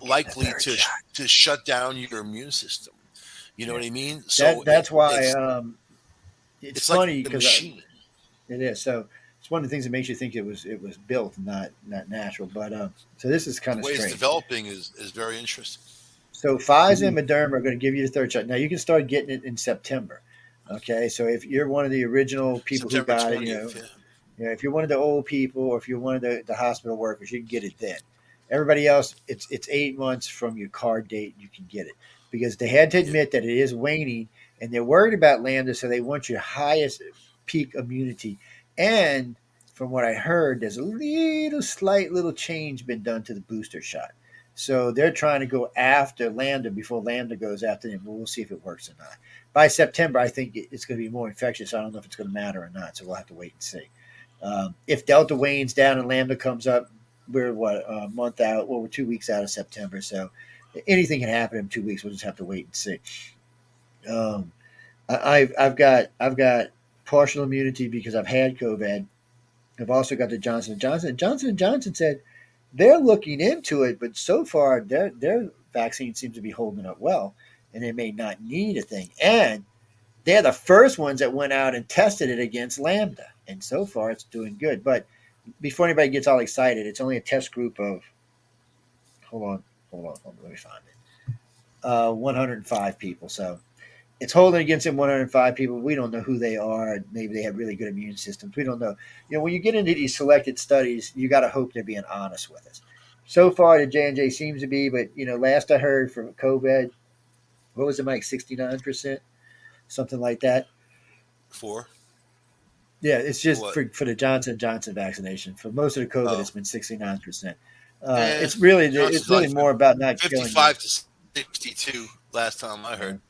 likely to shut down your immune system. You know what I mean? So that's why it's funny like because it is. So it's one of the things that makes you think it was built, not natural. But so this is kind The of way it's strange. developing is very interesting. So Pfizer and Moderna are going to give you the third shot. Now you can start getting it in September. Okay, so if you're one of the original people who September got it, 20th. Yeah. if you're one of the old people or if you're one of the hospital workers, you can get it then. Everybody else, it's 8 months from your card date you can get it because they had to Yeah. admit that it is waning and they're worried about lambda, so they want your highest peak immunity. And from what I heard, there's a slight little change been done to the booster shot. So they're trying to go after lambda before lambda goes after them. But we'll see if it works or not. By September, I think it's going to be more infectious. I don't know if it's going to matter or not. So we'll have to wait and see. If Delta wanes down and Lambda comes up, we're a month out. Well, we're 2 weeks out of September, so anything can happen in 2 weeks. We'll just have to wait and see. Um, I've got partial immunity because I've had COVID. I've also got the Johnson and Johnson. Johnson and Johnson said they're looking into it, but so far their vaccine seems to be holding up well, and they may not need a thing. And they're the first ones that went out and tested it against Lambda, and so far it's doing good. But before anybody gets all excited, it's only a test group of hold on, let me find it. 105 people. So it's holding against them 105 people. We don't know who they are. Maybe they have really good immune systems. We don't know. When you get into these selected studies, you got to hope they're being honest with us. So far, the J&J seems to be, but last I heard from COVID, what was it, Mike? 69%, something like that. For Yeah, it's for just what? for the Johnson Johnson vaccination. For most of the COVID, Oh, it's been 69%. eh, It's Johnson's really like more about not killing you. 55 to 62 last time I Uh, heard.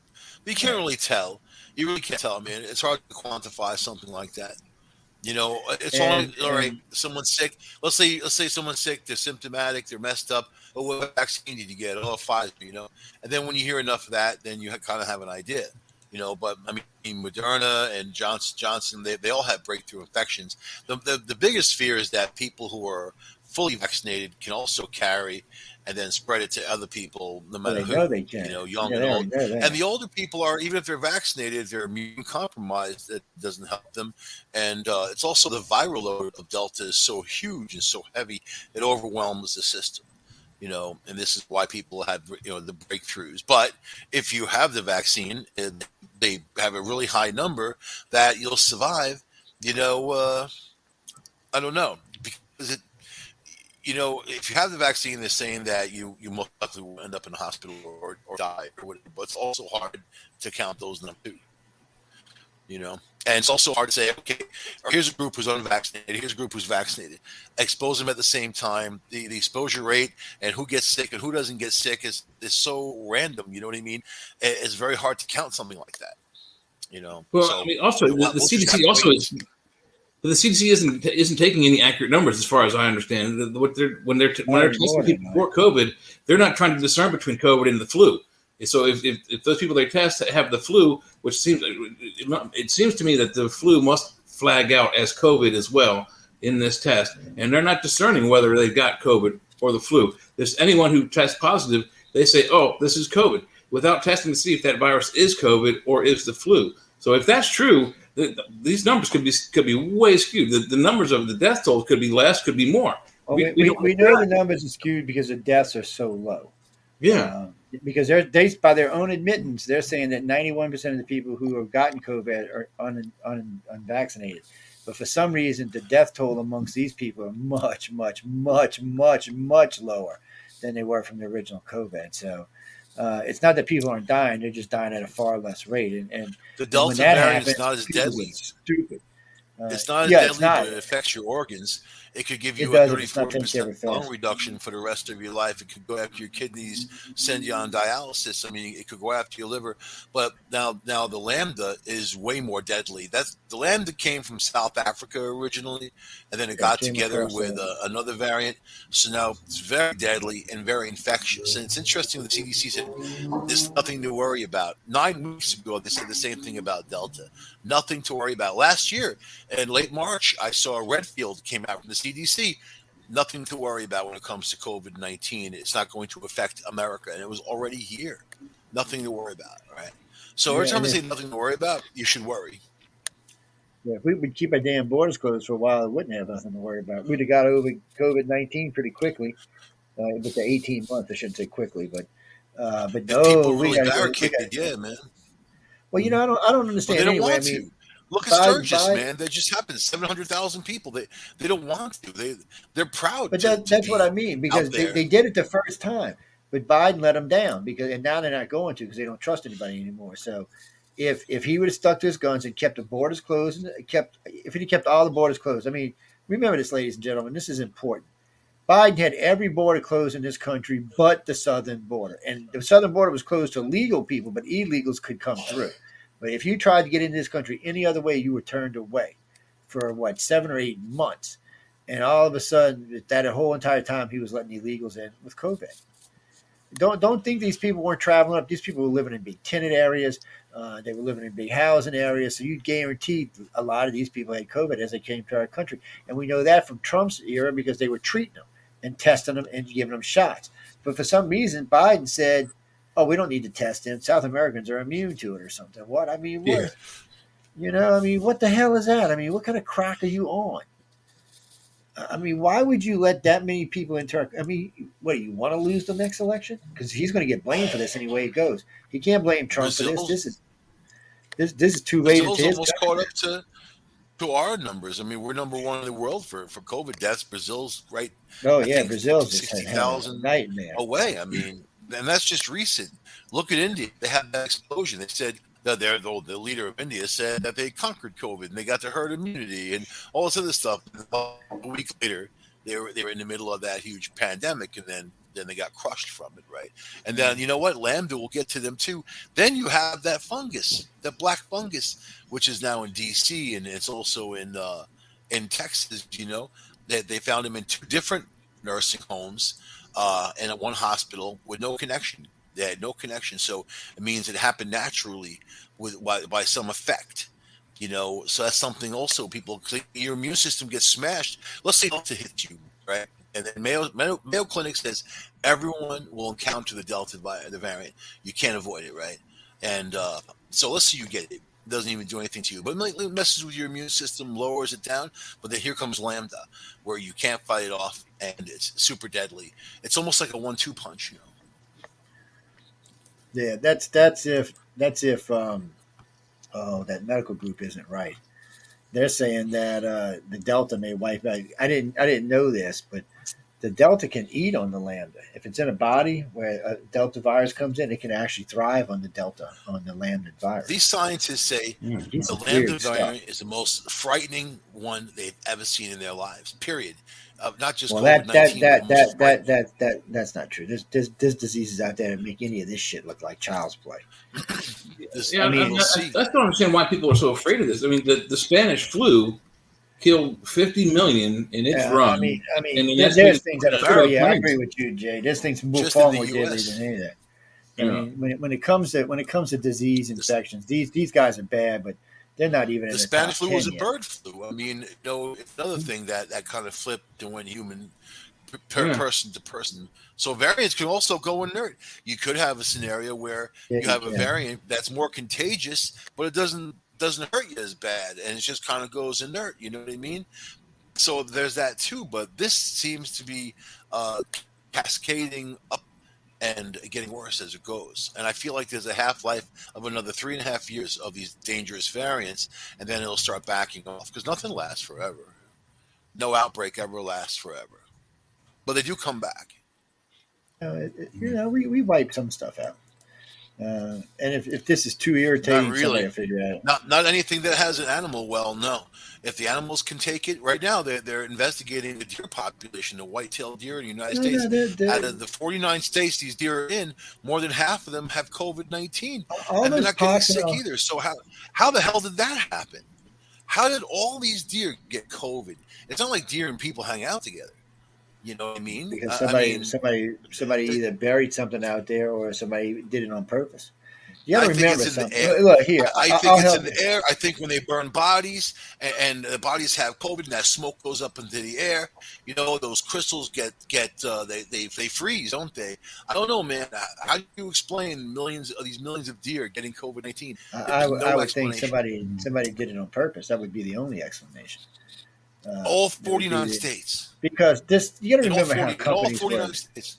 But you can't right. really tell. You really can't tell. I mean, it's hard to quantify something like that. It's only And all right. and Someone's sick. Let's say someone's sick. They're symptomatic. They're messed up. Oh, what vaccine did you get? Oh, Pfizer. And then when you hear enough of that, then you kind of have an idea. But I mean, Moderna and Johnson, they all have breakthrough infections. The biggest fear is that people who are fully vaccinated can also carry and then spread it to other people, no well, matter they know who. they can. Young Yeah, and they already old. know And that. the older people are, even if they're vaccinated, they're immune compromised. That doesn't help them. And it's also the viral load of Delta is so huge and so heavy, it overwhelms the system. And this is why people have the breakthroughs. But if you have the vaccine, and they have a really high number that you'll survive. You know, uh, I don't know because if you have the vaccine, they're saying that you most likely will end up in the hospital or die or whatever. But it's also hard to count those numbers too. And it's also hard to say, okay, here's a group who's unvaccinated, here's a group who's vaccinated. Expose them at the same time. The exposure rate and who gets sick and who doesn't get sick is so random. You know what I mean? It's very hard to count something like that. Well, I So mean, also the we'll just have CDC to also wait and is. see. But the CDC isn't taking any accurate numbers, as far as I understand. When Not they're anymore. testing They're people not. for COVID, they're not trying to discern between COVID and the flu. So if those people they test have the flu, which it seems to me that the flu must flag out as COVID as well in this test, and they're not discerning whether they've got COVID or the flu. There's anyone who tests positive, they say, "Oh, this is COVID," without testing to see if that virus is COVID or is the flu. So if that's true, these numbers could be way skewed. The numbers of the death toll could be less, could be more. Well, We don't know we for know the sure. numbers are skewed because the deaths are so low. Yeah. Because by their own admittance, they're saying that 91% of the people who have gotten COVID are unvaccinated. But for some reason, the death toll amongst these people are much, much, much, much, much lower than they were from the original COVID. So it's not that people aren't dying; they're just dying at a far less rate. The And when Delta that variant is happens, not as people get deadly. stupid. It's not as Yeah, it's deadly, but not. it affects your organs. It could give It you a does if 30, it's not taken care 40% of lung fast. reduction for the rest of your life. It could go after your kidneys, send you on dialysis. I mean, it could go after your liver. But now the Lambda is way more deadly. The Lambda came from South Africa originally, and then it Yeah, it got came together across with another variant. So now it's very deadly and very infectious. And it's interesting the CDC said there's nothing to worry about. 9 weeks ago, they said the same thing about Delta. Nothing to worry about. Last year, in late March, I saw Redfield came out from the CDC. Nothing to worry about when it comes to COVID-19. It's not going to affect America, and it was already here. Nothing to worry about. All right. So every yeah, time and I say it's nothing to worry about, you should worry. Yeah, if we would keep our damn borders closed for a while, it wouldn't have nothing to worry about. We'd have got over COVID-19 pretty quickly, with the 18 months. I shouldn't say quickly, but If people no, we really got to go. We got. barricaded, yeah, man. Well, I don't But they understand don't anyway. I want mean, to. Look at Biden, Sturgis, Biden, man. That just happened. 700,000 people. They don't want to. They're proud but to that's what I be mean out because there. they did it the first time, but Biden let them down and now they're not going to because they don't trust anybody anymore. So if he would have stuck to his guns and kept the borders closed and if he kept all the borders closed, I mean, remember this, ladies and gentlemen, this is important. Biden had every border closed in this country but the southern border. And the southern border was closed to legal people, but illegals could come through. But if you tried to get into this country any other way, you were turned away for 7 or 8 months. And all of a sudden, that whole entire time, he was letting illegals in with COVID. Don't think these people weren't traveling up. These people were living in big tenant areas. They were living in big housing areas. So you guaranteed a lot of these people had COVID as they came to our country. And we know that from Trump's era because they were treating them and testing them and giving them shots. But for some reason, Biden said, "Oh, we don't need to test them. South Americans are immune to it or something." What? I mean, Yeah. what? I mean, what the hell is that? I mean, what kind of crack are you on? I mean, why would you let that many people into our? I mean, what do you want to lose the next election? Because he's going to get blamed for this any way it goes. He can't blame Trump for this. Brazil, This is too late into Brazil's his almost country. caught up to our numbers. I mean, we're number one in the world for COVID deaths. Brazil's right, Oh I yeah, think, 50, Brazil's just sixty having a thousand nightmare. away. I mean, and that's just recent. Look at India. They had that explosion. They said that the leader of India said that they conquered COVID and they got to herd immunity and all this other stuff. A week later, they were in the middle of that huge pandemic, and then they got crushed from it, right? And then you know what? Lambda will get to them too. Then you have that fungus, that black fungus, which is now in D.C. and it's also in Texas. They found him in two different nursing homes and at one hospital with no connection. They had no connection, so it means it happened naturally by some effect. So that's something also people, your immune system gets smashed. Let's say Delta hits you, right? And then Mayo Clinic says everyone will encounter the variant. You can't avoid it, right? And so let's say you get it. It doesn't even do anything to you, but it messes with your immune system, lowers it down. But then here comes Lambda, where you can't fight it off, and it's super deadly. It's almost like a 1-2 punch. Yeah, that's if that medical group isn't right. They're saying that the Delta may wipe out. I didn't know this, but the Delta can eat on the Lambda. If it's in a body where a Delta virus comes in, it can actually thrive on the Lambda virus. These scientists say This the is Lambda weird stuff. variant is the most frightening one they've ever seen in their lives. Period. Not just Well, COVID 19, but most frightening. that's not true. There's diseases out there that make any of this shit look like child's play. Yeah, I mean, I still don't understand why people are so afraid of this. I mean, the Spanish flu killed 50 million in its run, and an there's estimated things that are. America, Yeah, I agree with you, Jay. There's things just in far the more deadly U.S. than any of that. I Yeah. mean, when it comes to disease infections, these guys are bad, but they're not even in The the top Spanish flu 10 was a yet. bird flu. I mean, it's another thing that kind of flipped and went human Yeah. person to person. So variants can also go inert. You could have a scenario where Yeah, you you have a can. variant that's more contagious, but it doesn't hurt you as bad, and it just kind of goes inert. You know what I mean? So there's that too. But this seems to be cascading up and getting worse as it goes. And I feel like there's a half life of another 3.5 years of these dangerous variants, and then it'll start backing off because nothing lasts forever. No outbreak ever lasts forever, but they do come back. We wipe some stuff out. And if this is too Not irritating, somebody really. will figure it out. Not anything that has an animal well. No, if the animals can take it, right now they're investigating the deer population, the white-tailed deer in the United No, States. Out of the 49 states these deer are in, more than half of them have COVID-19, all and they're those not getting pox. sick either. So how the hell did that happen? How did all these deer get COVID? It's not like deer and people hang out together. You know what I mean? Because I mean, somebody either buried something out there or somebody did it on purpose. You got I to think remember it's in the something. air. Look here, I think I'll it's help in you. the air. I think when they burn bodies and the bodies have COVID, and that smoke goes up into the air. Those crystals they freeze, don't they? I don't know, man. How do you explain millions of deer getting COVID-19? There's I no would think explanation. somebody did it on purpose. That would be the only explanation. All That would be 49 states. because this. You got to In all remember how 40, in all companies 49 work. states.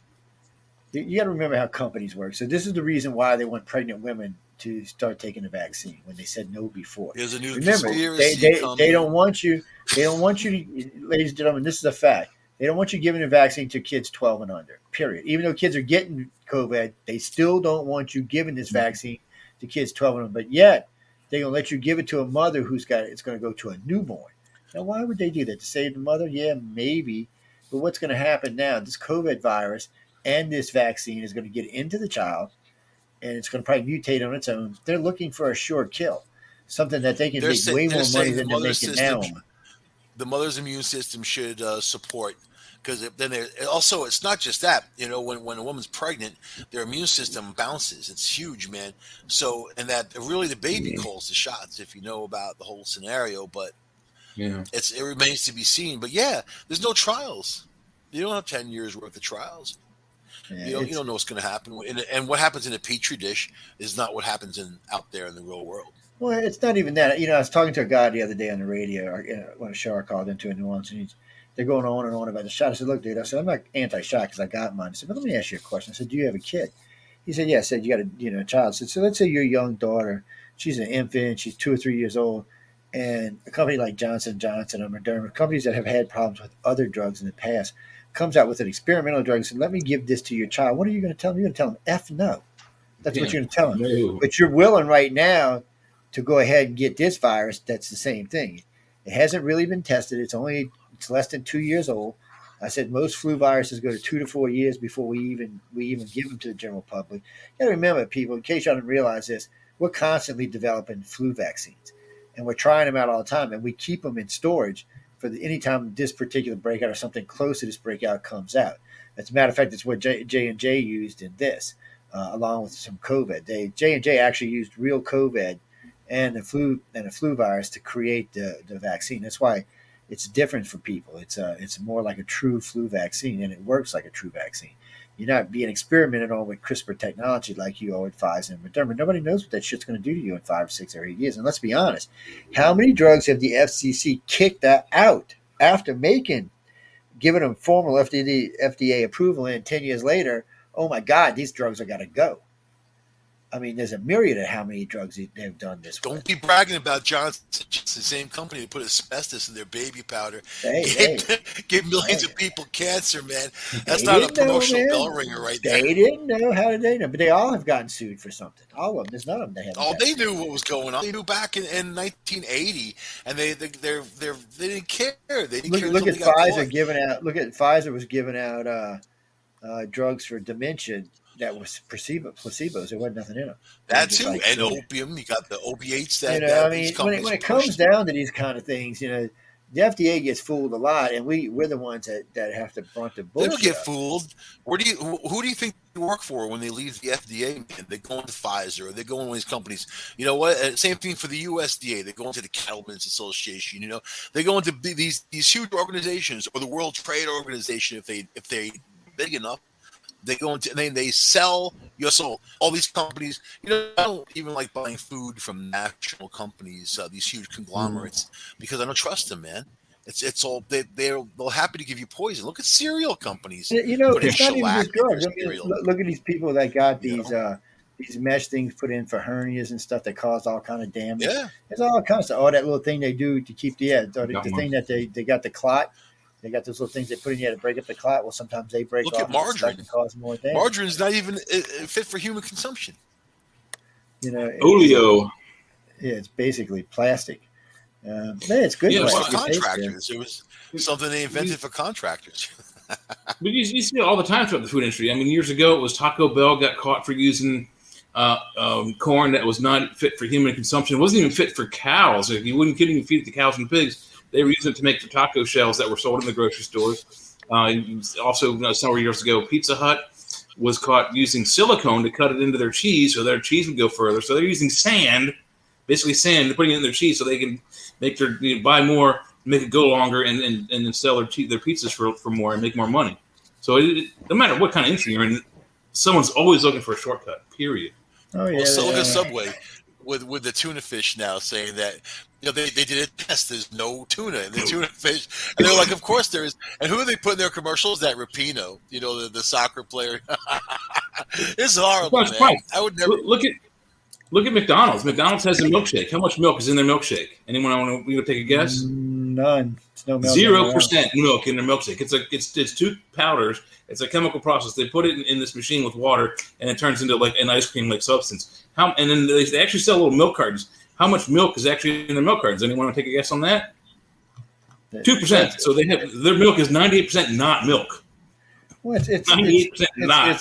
You got to remember how companies work. So this is the reason why they want pregnant women to start taking the vaccine when they said no before. There's a new Remember, conspiracy they coming. don't want you. They don't want you to, ladies and gentlemen. This is a fact. They don't want you giving the vaccine to kids 12 and under. Period. Even though kids are getting COVID, they still don't want you giving this vaccine to kids 12 and under. But yet they're gonna let you give it to a mother who's got it's going to go to a newborn. Now, why would they do that? To save the mother? Yeah, maybe. But what's going to happen now? This COVID virus and this vaccine is going to get into the child, and it's going to probably mutate on its own. They're looking for a sure kill, something that they can They're make way they're more money saying than they're making now. the mother's immune system should support, because then also it's not just that. When a woman's pregnant, their immune system bounces. It's huge, man. So, and that really the baby calls the shots, if you know about the whole scenario. But Yeah. it remains to be seen. But yeah, there's no trials. You don't have 10 years worth of trials. Yeah, You don't know what's going to happen, and what happens in a petri dish is not what happens out there in the real world. well, it's not even that. I was talking to a guy the other day on the radio, or when a show I called into in New Orleans, and they're going on and on about the shot. I said, "Look, dude," I said, "I'm not anti-shot because I got mine." I said, "But let me ask you a question." I said, "Do you have a kid?" He said, "Yeah." I said, "You got a child." I said, "So let's say your young daughter, she's an infant, she's 2 or 3 years old, and a company like Johnson Johnson or Moderna, companies that have had problems with other drugs in the past, comes out with an experimental drug and said, 'Let me give this to your child.' What are you going to tell them? You're going to tell them, 'F no.'" That's what Yeah. you're going to tell them. No. But you're willing right now to go ahead and get this virus. That's the same thing. It hasn't really been tested. It's less than 2 years old. I said most flu viruses go to 2 to 4 years before we even give them to the general public. You got to remember, people, in case y'all didn't realize this, we're constantly developing flu vaccines, and we're trying them out all the time, and we keep them in storage for anytime this particular breakout or something close to this breakout comes out. As a matter of fact, it's what J&J used in this, along with some COVID. J&J actually used real COVID and a flu virus to create the vaccine. That's why it's different for people. It's more like a true flu vaccine, and it works like a true vaccine. You're not being experimented on with CRISPR technology like you are with Pfizer and Moderna. Nobody knows what that shit's going to do to you in 5, 6, or 8 years. And let's be honest, how many drugs have the FCC kicked out after giving them formal FDA approval, and 10 years later, oh my God, these drugs are got to go. I mean, there's a myriad of how many drugs they've done this Don't with. be bragging about Johnson. It's the same company that put asbestos in their baby powder. Hey, Give millions of people cancer, man. That's they not a didn't know, promotional bell man. ringer right there. They didn't know. How did they know? But they all have gotten sued for something. All of them. There's none of them that haven't. Oh, gotten they sued. knew what was going on. They knew back in 1980, and they didn't care. They didn't care Look until at they got Pfizer caught. giving out. Look at Pfizer was giving out drugs for dementia that was placebos. There wasn't nothing in them. They were That just too, like and saying, opium. You got the opiates I that these mean, companies when it comes pushed. down to these kind of things, the FDA gets fooled a lot, and we're the ones that have to brunt the They don't bullshit get of. fooled. Who do you think they work for when they leave the FDA? Man, they go into Pfizer. They go into one of these companies. You know what? Same thing for the USDA. They go into the Cattlemen's Association. They go into these huge organizations, or the World Trade Organization if they big enough. They go into and they sell your soul. All these companies. I don't even like buying food from national companies, these huge conglomerates, because I don't trust them, man. It's all they'll happy to give you poison. Look at cereal companies putting It's not even shellac just in their drugs. I mean, cereal. look at these people that got You know? these mesh things put in for hernias and stuff that caused all kind of damage. Yeah. There's all kinds of stuff. Oh, that little thing they do to keep the Got thing one. that they got the clot. They got those little things they put in here to break up the clot. Well, sometimes they break Look at off and get stuck margarine. and cause more damage. Margarine's not even fit for human consumption. Oleo. It's basically plastic. Man, it's good Yeah, It was for plastic. well, It tastes good. contractors. It was something they invented for contractors. but you see it all the time throughout the food industry. I mean, years ago, it was Taco Bell got caught for using corn that was not fit for human consumption. It wasn't even fit for cows. If you couldn't even feed it to cows and pigs, they were using it to make the taco shells that were sold in the grocery stores. Also, several years ago, Pizza Hut was caught using silicone to cut it into their cheese so their cheese would go further. So they're using sand, basically sand, putting it in their cheese so they can make their buy more, make it go longer, and then sell their pizzas for more and make more money. So no matter what kind of industry you're in, someone's always looking for a shortcut. Period. Oh yeah. Well, so look at Subway with the tuna fish now saying that they did a test. There's no tuna in the tuna fish, and they're like, of course there is. And who are they putting in their commercials? That Rapinoe, the soccer player. It's horrible, man. I would never look at McDonald's. McDonald's has a milkshake. How much milk is in their milkshake? Anyone want to take a guess? None. It's no milk. 0% milk in their milkshake. It's two powders. It's a chemical process. They put it in this machine with water, and it turns into like an ice cream like substance. And then they actually sell little milk cartons. How much milk is actually in their milk cartons? Anyone want to take a guess on that? 2%. So their milk is 98% not milk. Well, it's 98% not.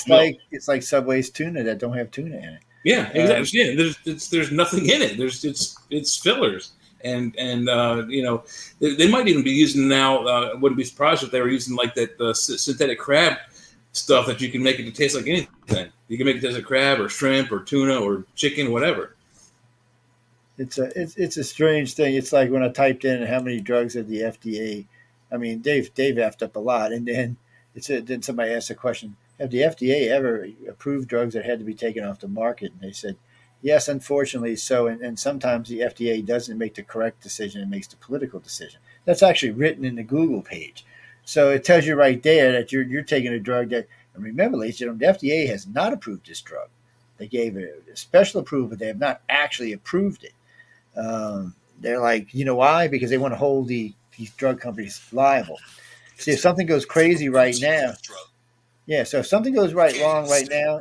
It's like Subway's tuna that don't have tuna in it. Yeah, exactly. There's nothing in it. It's fillers, and they might even be using now. Wouldn't be surprised if they were using like that synthetic crab stuff that you can make it to taste like anything. You can make it taste like crab or shrimp or tuna or chicken, whatever. It's a strange thing. It's like when I typed in how many drugs have the FDA. I mean, Dave effed up a lot, and then then somebody asked the question: have the FDA ever approved drugs that had to be taken off the market? And they said, yes, unfortunately so. And sometimes the FDA doesn't make the correct decision; it makes the political decision. That's actually written in the Google page, so it tells you right there that you're taking a drug that. And remember, ladies and gentlemen, the FDA has not approved this drug. They gave it a special approval, but they have not actually approved it. They're like, why? Because they want to hold these drug companies liable. See, if something goes crazy right now, so if something goes wrong right now,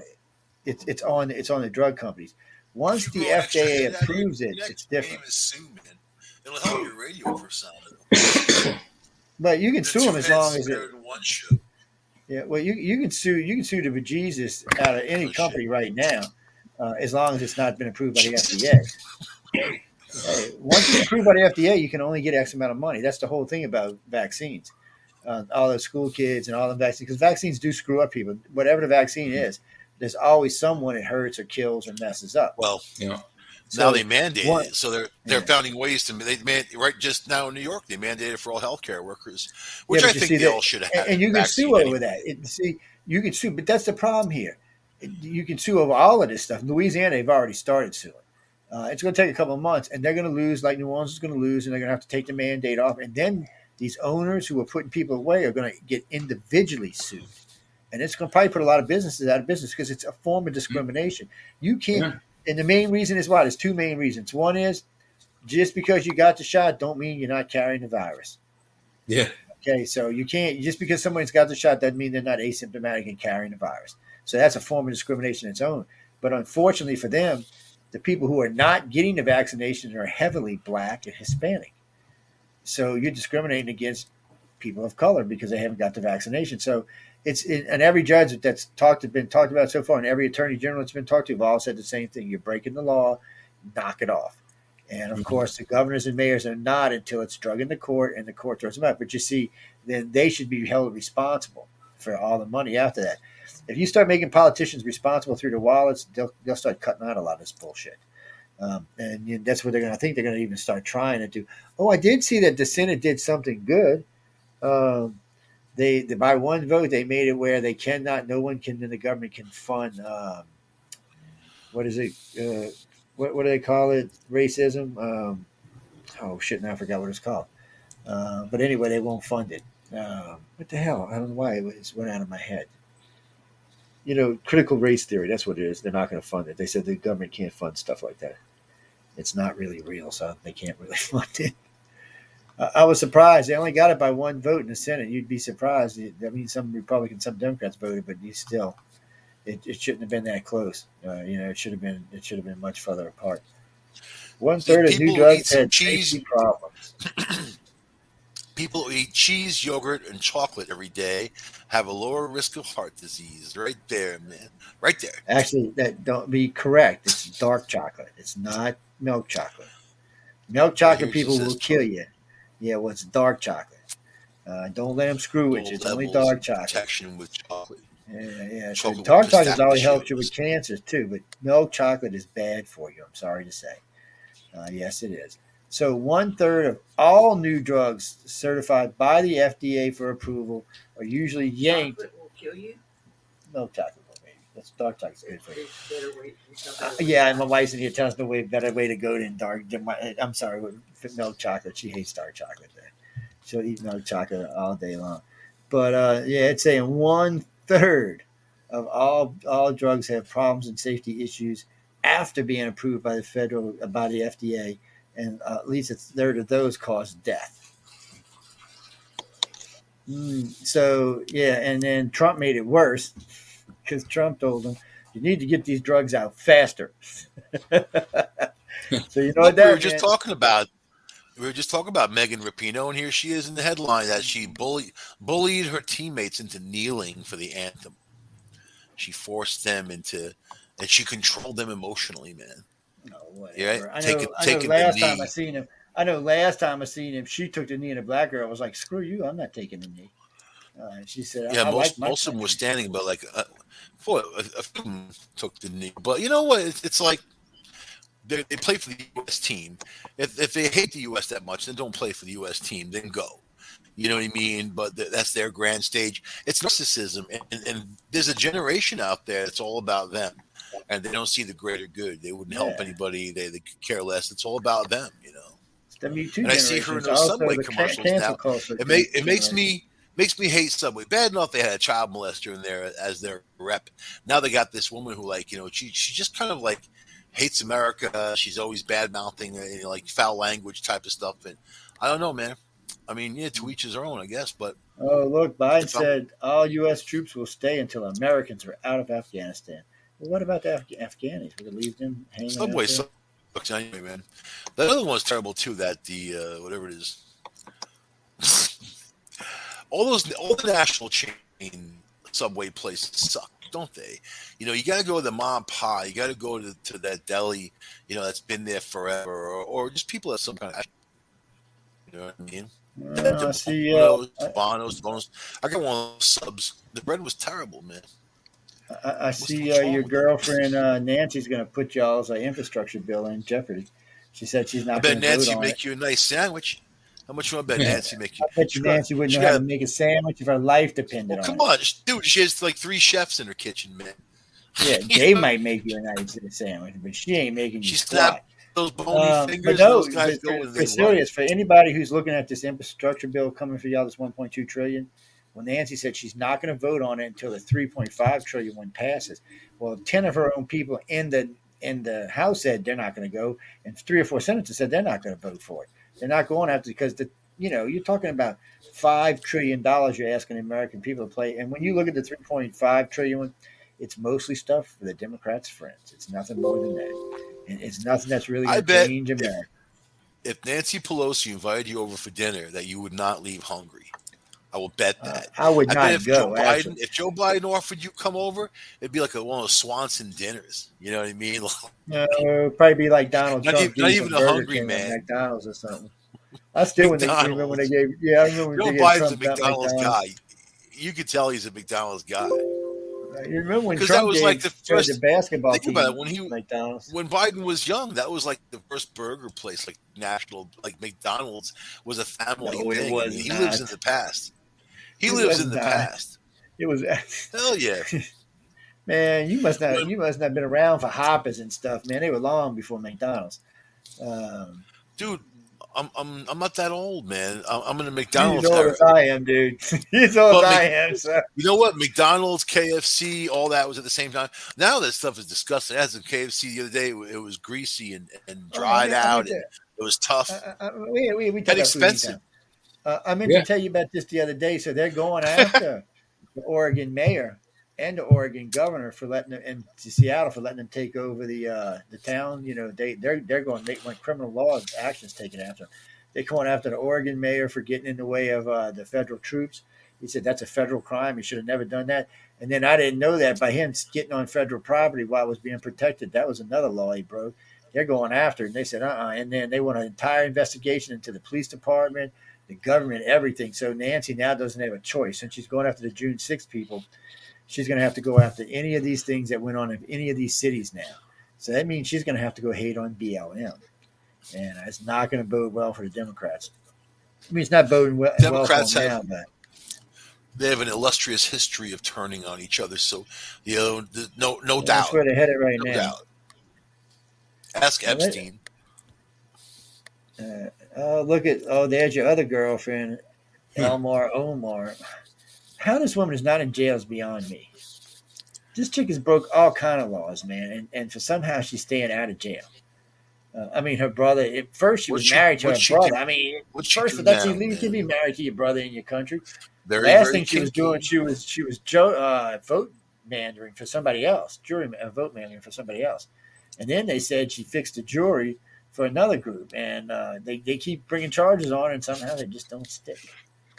it's on the drug companies. Once the FDA approves it, it's different. It'll help your radio for sound. But you can sue them as long as it. Yeah, well, you can sue the bejesus out of any company right now, as long as it's not been approved by the FDA. Once it's approved by the FDA, you can only get X amount of money. That's the whole thing about vaccines. All those school kids and all the vaccines, because vaccines do screw up people. Whatever the vaccine is, there's always someone it hurts or kills or messes up. Well, now they mandate it, so they're finding ways to. Right, just now in New York, they mandated for all healthcare workers, which I think they all should have. And you can sue over that. You can sue, but that's the problem here. You can sue over all of this stuff. In Louisiana, they've already started suing. It's going to take a couple of months, and they're going to lose, like New Orleans is going to lose, and they're going to have to take the mandate off. And then these owners who are putting people away are going to get individually sued. And it's going to probably put a lot of businesses out of business because it's a form of discrimination. You can't, and the main reason is why? There's two main reasons. One is just because you got the shot don't mean you're not carrying the virus. Yeah. Okay, so you can't, just because someone's got the shot doesn't mean they're not asymptomatic and carrying the virus. So that's a form of discrimination its own. But unfortunately for them, the people who are not getting the vaccinations are heavily Black and Hispanic. So you're discriminating against people of color because they haven't got the vaccination. So and every judge that's been talked about so far, and every attorney general that's been talked to have all said the same thing. You're breaking the law, knock it off. And of course, the governors and mayors are not until it's drug in the court and the court throws them out. But you see, then they should be held responsible for all the money after that. If you start making politicians responsible through their wallets, they'll start cutting out a lot of this bullshit. And that's what they're going to think. They're going to even start trying to do. Oh, I did see that the Senate did something good. They by one vote, they made it where no one can in the government can fund. What is it? What do they call it? Racism. Oh shit! Now I forgot what it's called. But anyway, they won't fund it. What the hell? I don't know why it went out of my head. Critical race theory. That's what it is. They're not going to fund it. They said the government can't fund stuff like that. It's not really real, so they can't really fund it. I was surprised. They only got it by one vote in the Senate. You'd be surprised. I mean, some Republicans, some Democrats voted, but it shouldn't have been that close. It should have been much further apart. 1/3 of new drugs had safety problems. People who eat cheese, yogurt, and chocolate every day have a lower risk of heart disease. Right there, man. Right there. Actually, that don't be correct. It's dark chocolate. It's not milk chocolate. Milk chocolate people will kill you. Yeah, well, it's dark chocolate. Don't let them screw with you. It's only dark chocolate. Protection with chocolate. Yeah. So Chocolate with dark chocolate always helps you with pistachios. cancer too, but milk chocolate is bad for you. I'm sorry to say. Yes, it is. So 1/3 of all new drugs certified by the FDA for approval are usually yanked. Chocolate will kill you. Milk chocolate, maybe. That's dark chocolate's good for you. There's better way. There's no better way Yeah, to and my die. wife's in here telling us the better way to go than dark. I'm sorry, with milk chocolate. She hates dark chocolate. There, she'll eat milk chocolate all day long. But yeah, it's saying 1/3 of all drugs have problems and safety issues after being approved by the FDA, and at least 1/3 of those cause death. So yeah, and then Trump made it worse because Trump told them you need to get these drugs out faster. So you know what Look, we were that just meant. talking about Megan Rapinoe, and here she is in the headline that she bullied her teammates into kneeling for the anthem. She forced them into, and she controlled them emotionally, man. Oh, Yeah, whatever. I know. taking the Last time I knee. seen him, I know. Last time I seen him, she took the knee, and a black girl was like, "Screw you! I'm not taking the knee." She said, Yeah, "I like my most of them were country." standing, but like, a few of them took the knee. But you know what? It's like they play for the U.S. team. If they hate the U.S. that much, then don't play for the U.S. team. Then go. You know what I mean? But that's their grand stage. It's narcissism, and there's a generation out there that's all about them, and they don't see the greater good. They wouldn't help Yeah, anybody. They could care less. It's all about them, you know. it's the Me Too And I see generation. her in It's those also Subway the commercials cancel now. culture It generation. makes me hate Subway. Bad enough they had a child molester in there as their rep. Now they got this woman who, like, you know, she just kind of like hates America. She's always bad mouthing, you know, like foul language type of stuff. And I don't know, man. I mean, yeah, to each his own, I guess. But Oh, look, Biden if I'm said all U.S. troops will stay until Americans are out of Afghanistan. Well, what about the Afghanis? We're going to leave them hanging out Subway there? sucks anyway, man. The other one's terrible too. That the whatever it is, all the national chain Subway places suck, don't they? You know, you got to go to the mom and pop. You got to go to that deli, you know, that's been there forever, or just people that some kind of, you know what I mean? I see. The Bonos. I got one of those subs. The bread was terrible, man. I see What's wrong your with it? girlfriend Nancy's going to put y'all's infrastructure bill in jeopardy. She said she's I not going bet to vote Nancy on it. make you a nice sandwich. How much you want to bet Nancy make you? I bet you Nancy wouldn't She know how to got. make a sandwich if her life Well, depended on come it. on, dude. She has like 3 chefs in her kitchen, man. Yeah, You they know, might make you a nice sandwich, but she ain't making you she snapped squat. those bony But fingers, and no, those guys go and for they run. serious, for anybody who's looking at this infrastructure bill coming for y'all, this 1.2 trillion, well, Nancy said she's not going to vote on it until the 3.5 trillion one passes. Well, 10 of her own people in the House said they're not going to go, and 3 or 4 senators said they're not going to vote for it. They're not going after because you're talking about $5 trillion you're asking the American people to play, and when you look at the 3.5 trillion one, it's mostly stuff for the Democrats' friends. It's nothing more than that. And it's nothing that's really I going to bet change if America. if Nancy Pelosi invited you over for dinner, that you would not leave hungry. I will bet that. I would I bet not go, actually. If Joe Biden offered you come over, it'd be like one of those Swanson dinners. You know what I mean? No, it'd probably be like Donald Trump Not getting even some a Burger hungry King at man. McDonald's or something. I still when they remember when they McDonald's. gave yeah, I remember when Joe they gave Biden's a Trump that McDonald's guy. McDonald's. You could tell he's a McDonald's guy You remember when because that Trump was like gave the the first. basketball Think about team it McDonald's? when Biden was young. That was like the first burger place, like national, like McDonald's was a family No, it thing. I was mean, he lives in not. the past. He It lives was in the not. past. It was Hell yeah. man. When, You must not have been around for Hoppers and stuff, man. They were long before McDonald's. Um, dude, I'm not that old, man. I'm in the you as McDonald's old era. as I am, dude. You as old as But I am, so. you know what? McDonald's, KFC, all that was at the same time. Now that stuff is disgusting. As a KFC the other day, it was greasy and Oh, I dried mean, I out, meant and to. it was tough We talk and about food expensive. anytime. I meant to Yeah. tell you about this the other day. So they're going after the Oregon mayor and the Oregon governor for letting them, and to Seattle for letting them take over the town. You know, they're going to make when criminal law actions taken after them. They're going after the Oregon mayor for getting in the way of the federal troops. He said that's a federal crime. He should have never done that. And then I didn't know that by him getting on federal property while it was being protected. That was another law he broke. They're going after it. And they said, And then they want an entire investigation into the police department, the government, everything. So Nancy now doesn't have a choice. Since she's going after the June 6th people, she's going to have to go after any of these things that went on in any of these cities now. So that means she's going to have to go hate on BLM, and it's not going to bode well for the Democrats. I mean, it's not boding well for them Democrats now, have but they have an illustrious history of turning on each other. So, no that's doubt, where they're headed right no now. doubt. Ask Now, Epstein. there's your other girlfriend, Elmar Omar. How this woman is not in jail is beyond me. This chick has broke all kind of laws, man, and for somehow she's staying out of jail. I mean, her brother. At first, she was married to her brother. I mean, first that's illegal. You can be married to your brother in your country. Very, Last very thing she was doing, she was vote mandering for somebody else, vote mandering for somebody else, and then they said she fixed the jury for another group, and they keep bringing charges on her, and somehow they just don't stick.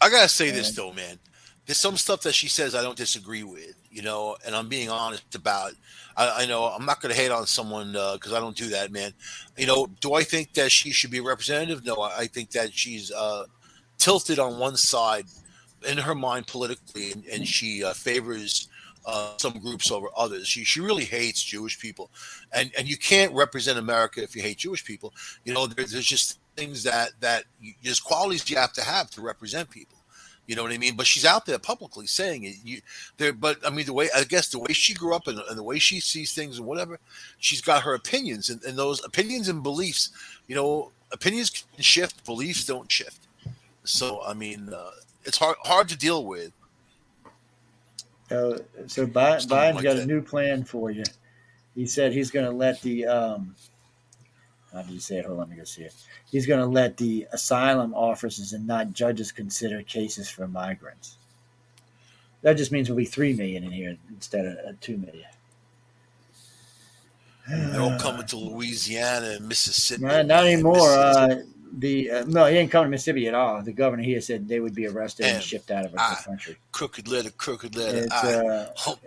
I gotta say this though, man. There's some stuff that she says I don't disagree with, and I'm being honest about. I know I'm not gonna hate on someone because I don't do that, man. Do I think that she should be a representative? No, I think that she's tilted on one side in her mind politically, and she favors some groups over others. She really hates Jewish people, and you can't represent America if you hate Jewish people. There's just things there's qualities you have to represent people. You know what I mean? But she's out there publicly saying it. But I mean, the way she grew up and the way she sees things and whatever, she's got her opinions, and those opinions and beliefs. Opinions can shift, beliefs don't shift. So I mean, it's hard to deal with. So Biden's like got that. a new plan for you. He said he's going to let the how did you say it? Hold on, let me go see it. He's going to let the asylum officers and not judges consider cases for migrants. That just means we'll be 3 million in here instead of 2 million. They're all coming to Louisiana and Mississippi. Not anymore. No, he ain't coming to Mississippi at all. The governor here said they would be arrested and shipped out of the country. Crooked letter.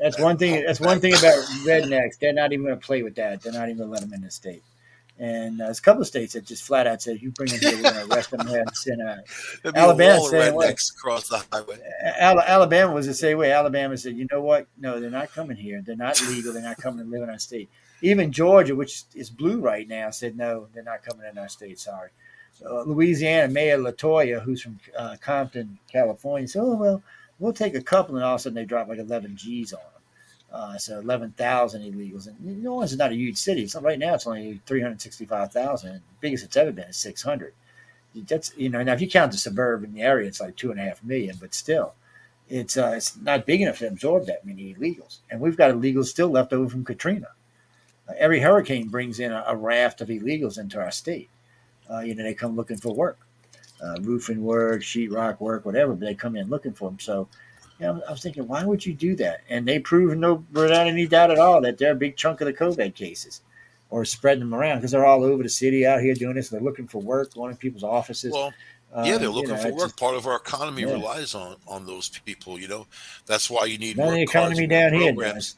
That's one thing. That's one thing about rednecks. They're not even going to play with that. They're not even going to let them in the state. And there's a couple of states that just flat out said, "You bring them here, we're going to arrest them there and send out." Alabama saying rednecks across the highway. Alabama was the same way. Alabama said, "You know what? No, they're not coming here. They're not legal. They're not coming to live in our state." Even Georgia, which is blue right now, said, "No, they're not coming in our state. Sorry." Louisiana Mayor LaToya, who's from Compton, California, said, "Oh well, we'll take a couple," and all of a sudden they drop like 11 G's on them. So 11,000 illegals, and New Orleans is not a huge city. So right now it's only 365,000. The biggest it's ever been is 600. That's now if you count the suburban area, it's like 2.5 million, but still, it's not big enough to absorb that many illegals. And we've got illegals still left over from Katrina. Every hurricane brings in a raft of illegals into our state. They come looking for work, roofing work, sheetrock work, whatever. But they come in looking for them. So. I was thinking, why would you do that? And they prove without any doubt at all that they're a big chunk of the COVID cases, or spreading them around because they're all over the city out here doing this. They're looking for work, going to people's offices. Well, they're looking for work. Part of our economy relies on those people. That's why you need more the economy down here does.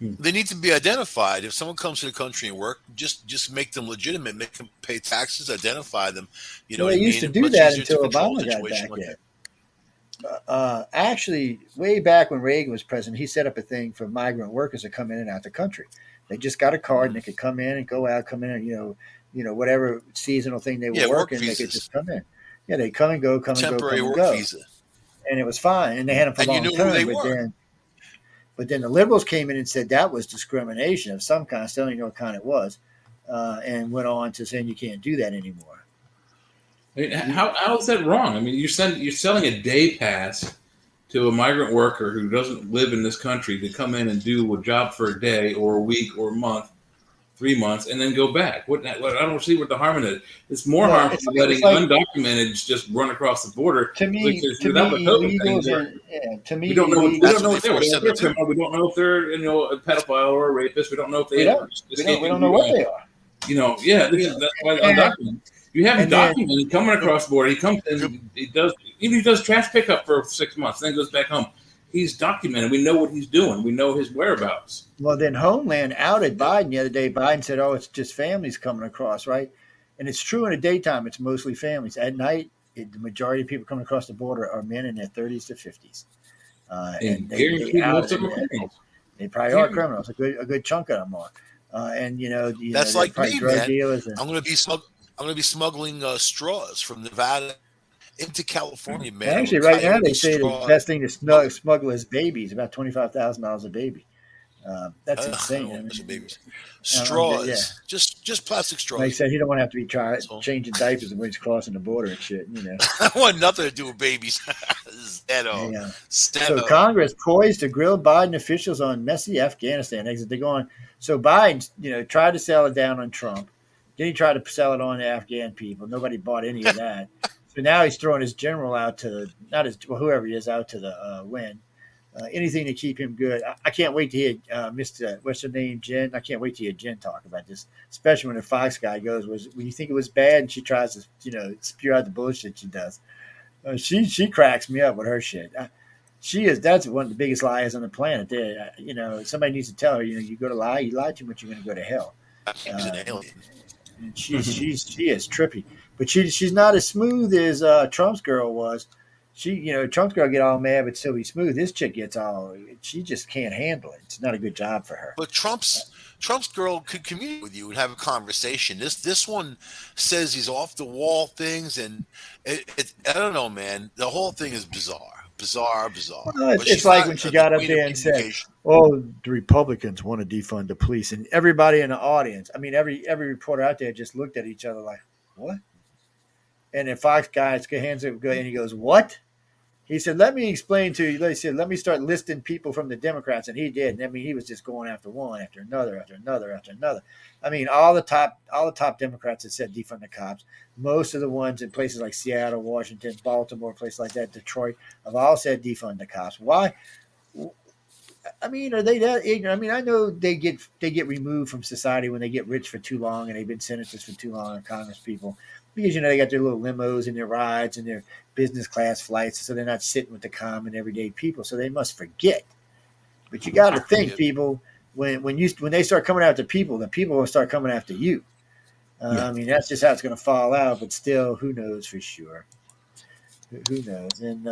They need to be identified. If someone comes to the country and work, just make them legitimate, make them pay taxes, identify them. They used to do that until Obama got back there. Actually, way back when Reagan was president, he set up a thing for migrant workers to come in and out the country. They just got a card and they could come in and go out, come in, and, whatever seasonal thing they were working, they could just come in. Yeah, they come and go, temporary work visa, and it was fine. And they had them for long term. But then the liberals came in and said that was discrimination of some kind. Still don't know what kind it was, and went on to saying you can't do that anymore. I mean, how is that wrong? I mean, you're selling a day pass to a migrant worker who doesn't live in this country to come in and do a job for a day or a week or a month, 3 months, and then go back. I don't see what the harm in it is. It's more harmful letting undocumented just run across the border. To me, we don't know what they're. We don't know if they're a pedophile or a rapist. We don't know if they are. We don't know what they are. That's why undocumented. You have him documented coming across the border. He comes in, he does trash pickup for 6 months, then goes back home. He's documented. We know what he's doing. We know his whereabouts. Well, then Homeland outed Biden the other day. Biden said, "Oh, it's just families coming across, right?" And it's true in the daytime. It's mostly families. At night, the majority of people coming across the border are men in their 30s to 50s. And they guaranteed most outed of them them. are criminals. They probably are criminals. A good chunk of them are. And That's they're like probably me, drug man. dealers. And I'm gonna be smuggling straws from Nevada into California, man. I'm a actually, right now coyote they say the straw best thing to smuggler. smuggle is babies. About $25,000 a baby. That's I don't insane. I want mean, some babies. yeah. Straws, just plastic Like I straws. said, he don't want to have to be So changing diapers when he's crossing the border and shit. I want nothing to do with babies. Zero, Yeah. So zero. Congress poised to grill Biden officials on messy Afghanistan exit. They're going. So Biden, tried to sell it down on Trump. Then he tried to sell it on the Afghan people. Nobody bought any of that. So now he's throwing his general out to not his whoever he is out to the wind. Anything to keep him good. I can't wait to hear Mr. What's her name, Jen. I can't wait to hear Jen talk about this, especially when the Fox guy goes. Was when you think it was bad, and she tries to spew out the bullshit she does. She cracks me up with her shit. She is that's one of the biggest liars on the planet. There, somebody needs to tell her. You go to lie, you lie too much, you're going to go to hell. He's an alien. And she is trippy, but she's not as smooth as Trump's girl was. Trump's girl get all mad, but still be smooth. This chick gets all. She just can't handle it. It's not a good job for her. But Trump's girl could communicate with you and have a conversation. This one says he's off the wall things, and I don't know, man. The whole thing is bizarre. Well, But it's she's like not when she the got up queen of there and said, communication. "Oh, the Republicans want to defund the police," and everybody in the audience, I mean, every reporter out there just looked at each other like, "What?" And then Fox guys hands up and he goes, "What?" He said, "Let me explain to you." He said, "Let me start listing people from the Democrats," and he did. And I mean, he was just going after one, after another, after another, after another. I mean, all the top Democrats that said defund the cops. Most of the ones in places like Seattle, Washington, Baltimore, places like that, Detroit, have all said defund the cops. Why? I mean, are they that ignorant? I mean, I know they get removed from society when they get rich for too long and they've been senators for too long, or Congress people, because they got their little limos and their rides and their business class flights, so they're not sitting with the common everyday people. So they must forget. But you got to think, people, when they start coming after people, the people will start coming after you. I mean, that's just how it's going to fall out. But still, who knows for sure? Who knows? And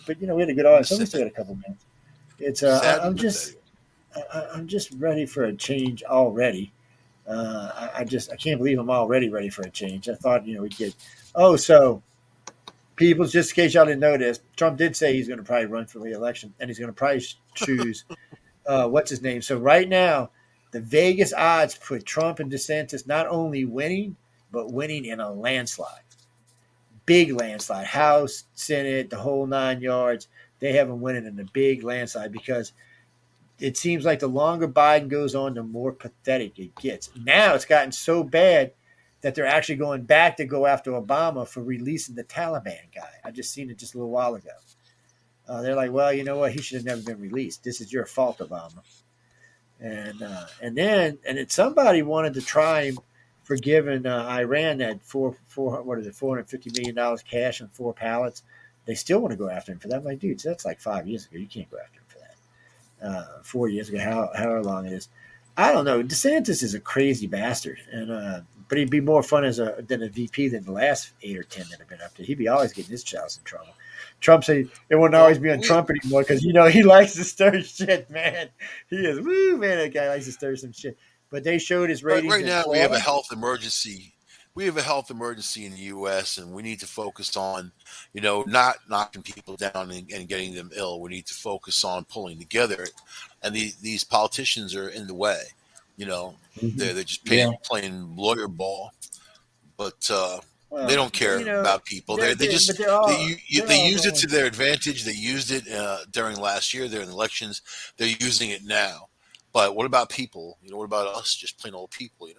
but we had a good audience. So we still got a couple minutes. It's Sad I'm but just I'm just ready for a change already. I can't believe I'm already ready for a change. I thought we'd get. Oh, so people, just in case y'all didn't know this, Trump did say he's going to probably run for the election, and he's going to probably choose what's his name. So right now, the Vegas odds put Trump and DeSantis not only winning, but winning in a landslide, big landslide, House, Senate, the whole 9 yards. They have him winning in a big landslide because it seems like the longer Biden goes on, the more pathetic it gets. Now it's gotten so bad that they're actually going back to go after Obama for releasing the Taliban guy. I just seen it just a little while ago. They're like, well, you know what? He should have never been released. This is your fault, Obama. And then somebody wanted to try him for giving Iran that $450 million cash and 4 pallets. They still want to go after him for that. I'm like, dude, that's like 5 years ago. You can't go after him for that. 4 years ago, however long it is. I don't know. DeSantis is a crazy bastard, and but he'd be more fun than a VP than the last 8 or 10 that have been up there. He'd be always getting his child in trouble. Trump said it wouldn't always be on Trump anymore because he likes to stir shit, man. He is man. That guy likes to stir some shit. But they showed his ratings Right in now, we have Florida. a health emergency. We have a health emergency in the U.S., and we need to focus on, not knocking people down and getting them ill. We need to focus on pulling together, and these politicians are in the way. They're just playing lawyer ball, but they Well, don't care about people. they're They but just they're all they used it going. to their advantage. They used it during last year during elections. They're using it now. But what about people? What about us? Just plain old people.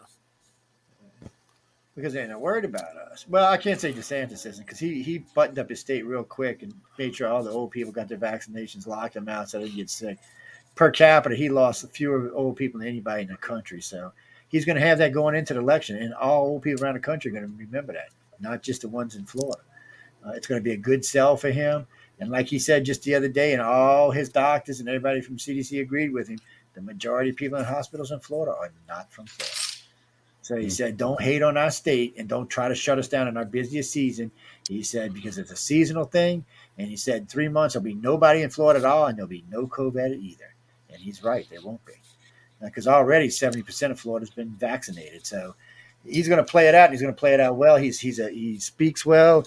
Because they're not worried about us. Well, I can't say DeSantis isn't because he buttoned up his state real quick and made sure all the old people got their vaccinations, locked them out so they didn't get sick. Per capita, he lost fewer old people than anybody in the country. So he's going to have that going into the election, and all old people around the country are going to remember that, not just the ones in Florida. It's going to be a good sell for him. And like he said just the other day, and all his doctors and everybody from CDC agreed with him, the majority of people in hospitals in Florida are not from Florida. So he said, don't hate on our state and don't try to shut us down in our busiest season. He said, because it's a seasonal thing. And he said, 3 months, there'll be nobody in Florida at all, and there'll be no COVID either. And he's right. There won't be. Because already 70% of Florida's been vaccinated. So he's going to play it out, and he's going to play it out well. He speaks well.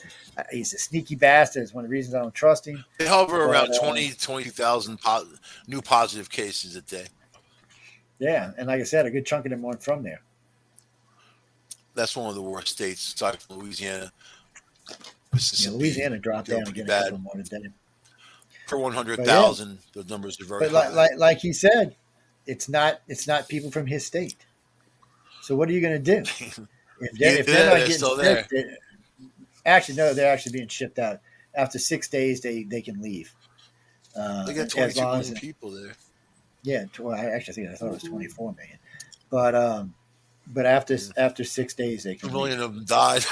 He's a sneaky bastard. It's one of the reasons I don't trust him. They hover around 22,000 new positive cases a day. Yeah, and like I said, a good chunk of them weren't from there. That's one of the worst states, aside from Louisiana. Yeah, Louisiana dropped down again a couple more today. Per 100,000, the numbers are very high. Like he said, it's not people from his state. So what are you going to do? If they're not getting sick, actually, no, they're actually being shipped out. After 6 days, they can leave. They got 22 million people there. Yeah, I thought it was 24 million. But after 6 days, they can. 2 million of them died.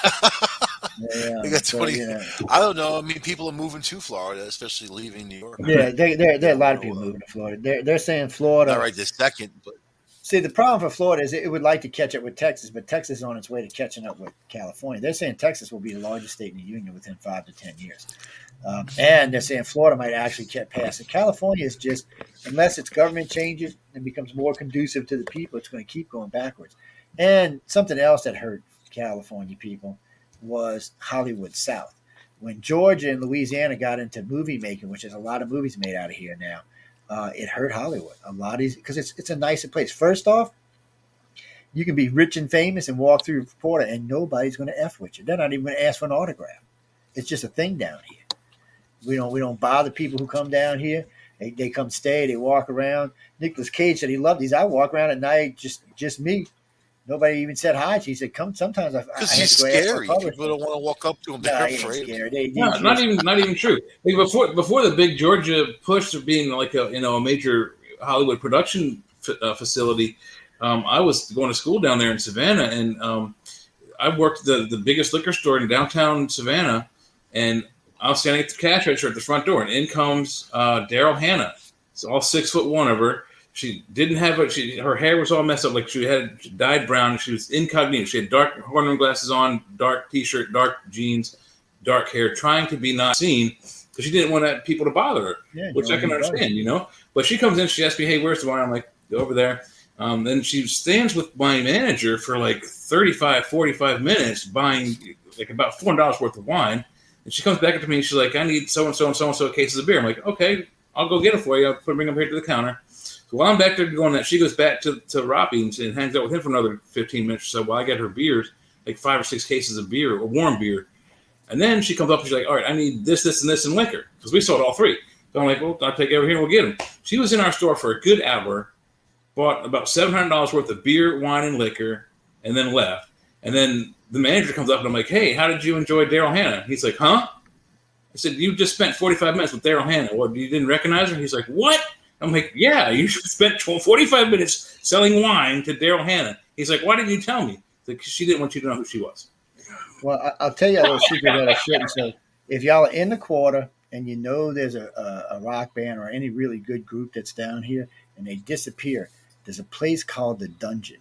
Yeah, they got 20. I don't know. I mean, people are moving to Florida, especially leaving New York. Yeah, there are a lot of people moving to Florida. They're saying Florida. Not right this second, but see, the problem for Florida is it would like to catch up with Texas, but Texas is on its way to catching up with California. They're saying Texas will be the largest state in the union within 5 to 10 years. And they're saying Florida might actually get past it. California is just, unless its government changes and becomes more conducive to the people, it's going to keep going backwards. And something else that hurt California people was Hollywood South. When Georgia and Louisiana got into movie making, which is a lot of movies made out of here now, it hurt Hollywood a lot because it's a nicer place. First off, you can be rich and famous and walk through Florida and nobody's going to F with you. They're not even going to ask for an autograph. It's just a thing down here. We don't bother people who come down here. They come stay. They walk around. Nicolas Cage said he loved these. I walk around at night, just me. Nobody even said hi. He said, "Come." Sometimes because he's scary. People don't want to walk up to him. They're afraid. Not even true. Like before the big Georgia push of being like a major Hollywood production facility, I was going to school down there in Savannah, and I worked the biggest liquor store in downtown Savannah, and I was standing at the cash register at the front door, and in comes Daryl Hannah. It's all 6'1" of her. She didn't have her hair was all messed up, like she dyed brown. She was incognito. She had dark horn glasses on, dark T-shirt, dark jeans, dark hair, trying to be not seen because she didn't want people to bother her, which I can understand, But she comes in, she asks me, "Hey, where's the wine?" I'm like, "Go over there." Then she stands with my manager for like 35, 45 minutes buying like about $400 worth of wine. And she comes back up to me and she's like, "I need so-and-so and so-and-so cases of beer." I'm like, "Okay, I'll go get them for you. I'll bring them here to the counter." So while I'm back there going that, she goes back to Roppy and hangs out with him for another 15 minutes or so while I get her beers, like 5 or 6 cases of beer, or warm beer. And then she comes up and she's like, "All right, I need this, and this, and liquor." Because we sold all 3. So I'm like, "Well, I'll take it over here and we'll get them." She was in our store for a good hour, bought about $700 worth of beer, wine, and liquor, and then left. And then the manager comes up and I'm like, "Hey, how did you enjoy Daryl Hannah?" He's like, "Huh?" I said, "You just spent 45 minutes with Daryl Hannah. What, you didn't recognize her?" He's like, "What?" I'm like, "Yeah, you spent 45 minutes selling wine to Daryl Hannah." He's like, "Why didn't you tell me?" Like, she didn't want you to know who she was. Well, I'll tell you a little secret that I shouldn't. So if y'all are in the quarter and you know there's a rock band or any really good group that's down here and they disappear, there's a place called The Dungeon.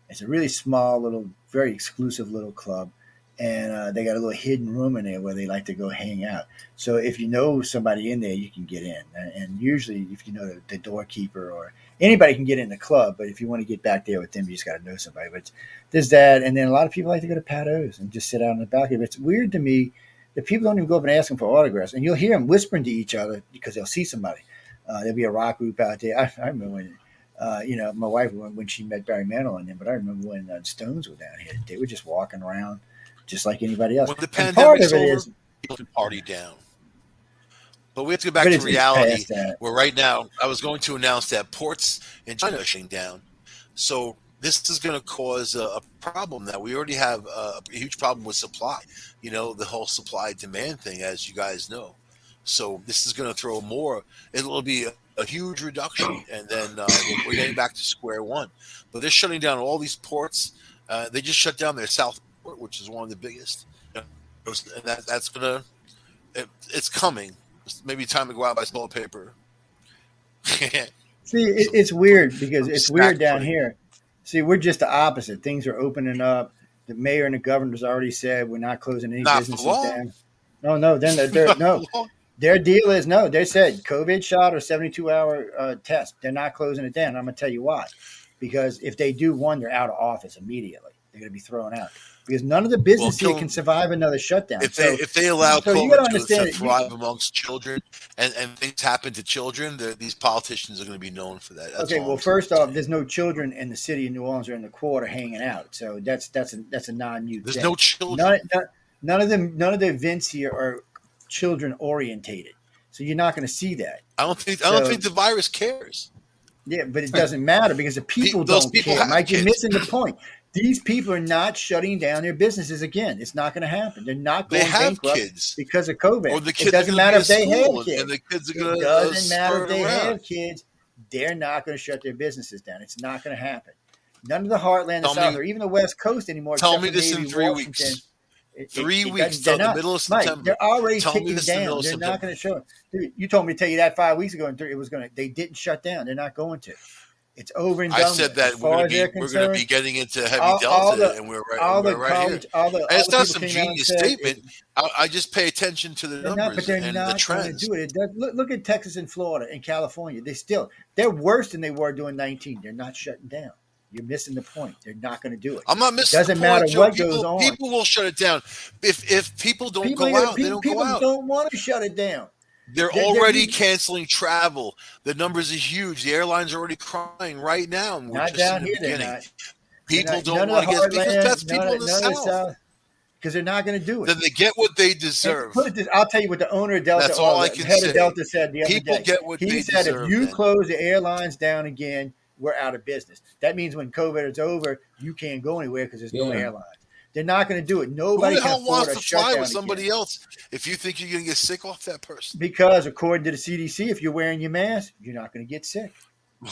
It's a really small, little, very exclusive little club. And they got a little hidden room in there where they like to go hang out. So if you know somebody in there, you can get in. And usually if you know the doorkeeper or anybody can get in the club. But if you want to get back there with them, you just got to know somebody. But there's that. And then a lot of people like to go to Pato's and just sit out on the balcony. But it's weird to me that people don't even go up and ask them for autographs. And you'll hear them whispering to each other because they'll see somebody. There'll be a rock group out there. I remember when, my wife, when she met Barry Manilow and them, but I remember when Stones were down here. They were just walking around just like anybody else. When the pandemic's over, people can party down. But we have to go back to reality, where right now, I was going to announce that ports in China are shutting down. So this is going to cause a problem now. We already have a huge problem with supply, the whole supply-demand thing, as you guys know. So this is going to throw more. It'll be a huge reduction, and then we're getting back to square one. But they're shutting down all these ports. They just shut down their South port, which is one of the biggest. And that's going to – it's coming. It's maybe time to go out and buy toilet paper. See, it's weird because it's weird down here. See, we're just the opposite. Things are opening up. The mayor and the governor's already said we're not closing any Not for businesses long. down. No. Then they're Not no. for long. Their deal is no. They said COVID shot or 72-hour test. They're not closing it down. I'm going to tell you why. Because if they do one, they're out of office immediately. They're going to be thrown out because none of the business here can survive another shutdown. If they allow so you got to COVID to understand thrive amongst children and things happen to children, these politicians are going to be known for that. That's okay, all well, I'm first saying. off, there's no children in the city of New Orleans or in the quarter hanging out, so that's a non-new There's thing. no children. None of the events here are children orientated, so you're not going to see that. I don't think the virus cares. Yeah, but it doesn't matter because the people don't care. Mike, you're missing the point. These people are not shutting down their businesses again. It's not going to happen. They're not going bankrupt because of COVID. Or the kids it doesn't matter if they have kids. And the kids are going to It doesn't matter if they have kids. They're not going to shut their businesses down. It's not going to happen. None of the heartland, the South, or even the West Coast anymore. Tell me this in 3 weeks. 3 weeks till the middle of September. Mike, they're already ticking down. They're not going to show. Dude, you told me to tell you that 5 weeks ago, and it was going to. They didn't shut down. They're not going to. It's over and done. I said that we're going to be getting into heavy delta, and we're right here. And it's not some genius statement. I just pay attention to the numbers and the trends. Do it. Look at Texas and Florida and California. They're worse than they were doing 19. They're not shutting down. You're missing the point. They're not going to do it. I'm not missing. Doesn't matter what goes on. People will shut it down. If people don't go out, they don't go out. People don't want to shut it down. They're already canceling travel. The numbers are huge. The airlines are already crying right now. And we're not just down in the here. beginning. People don't want to get because that's people in the South. Because they're not going to do it. Then they get what they deserve. I'll tell you what the owner of Delta, that's all I can head say. of Delta said the other day. People get what they deserve. He said if you close the airlines down again, we're out of business. That means when COVID is over, you can't go anywhere because there's no airlines. They're not going to do it. Nobody Who the hell can afford wants to fly with somebody else if you think you're going to get sick off that person? Because according to the CDC, if you're wearing your mask, you're not going to get sick.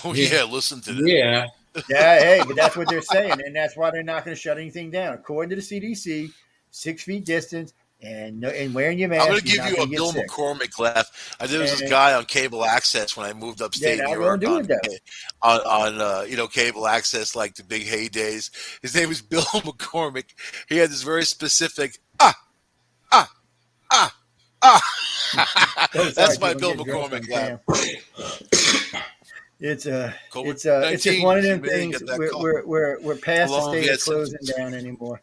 Oh yeah, listen to that. Yeah. Hey, but that's what they're saying, and that's why they're not going to shut anything down. According to the CDC, 6 feet distance and wearing your mask. I'm going to give you a Bill McCormick laugh. There was this guy on cable access when I moved upstate New York on cable access, like the big heydays. His name was Bill McCormick. He had this very specific That's my Bill McCormick laugh. It's just one of them things. We're past the state of closing down anymore.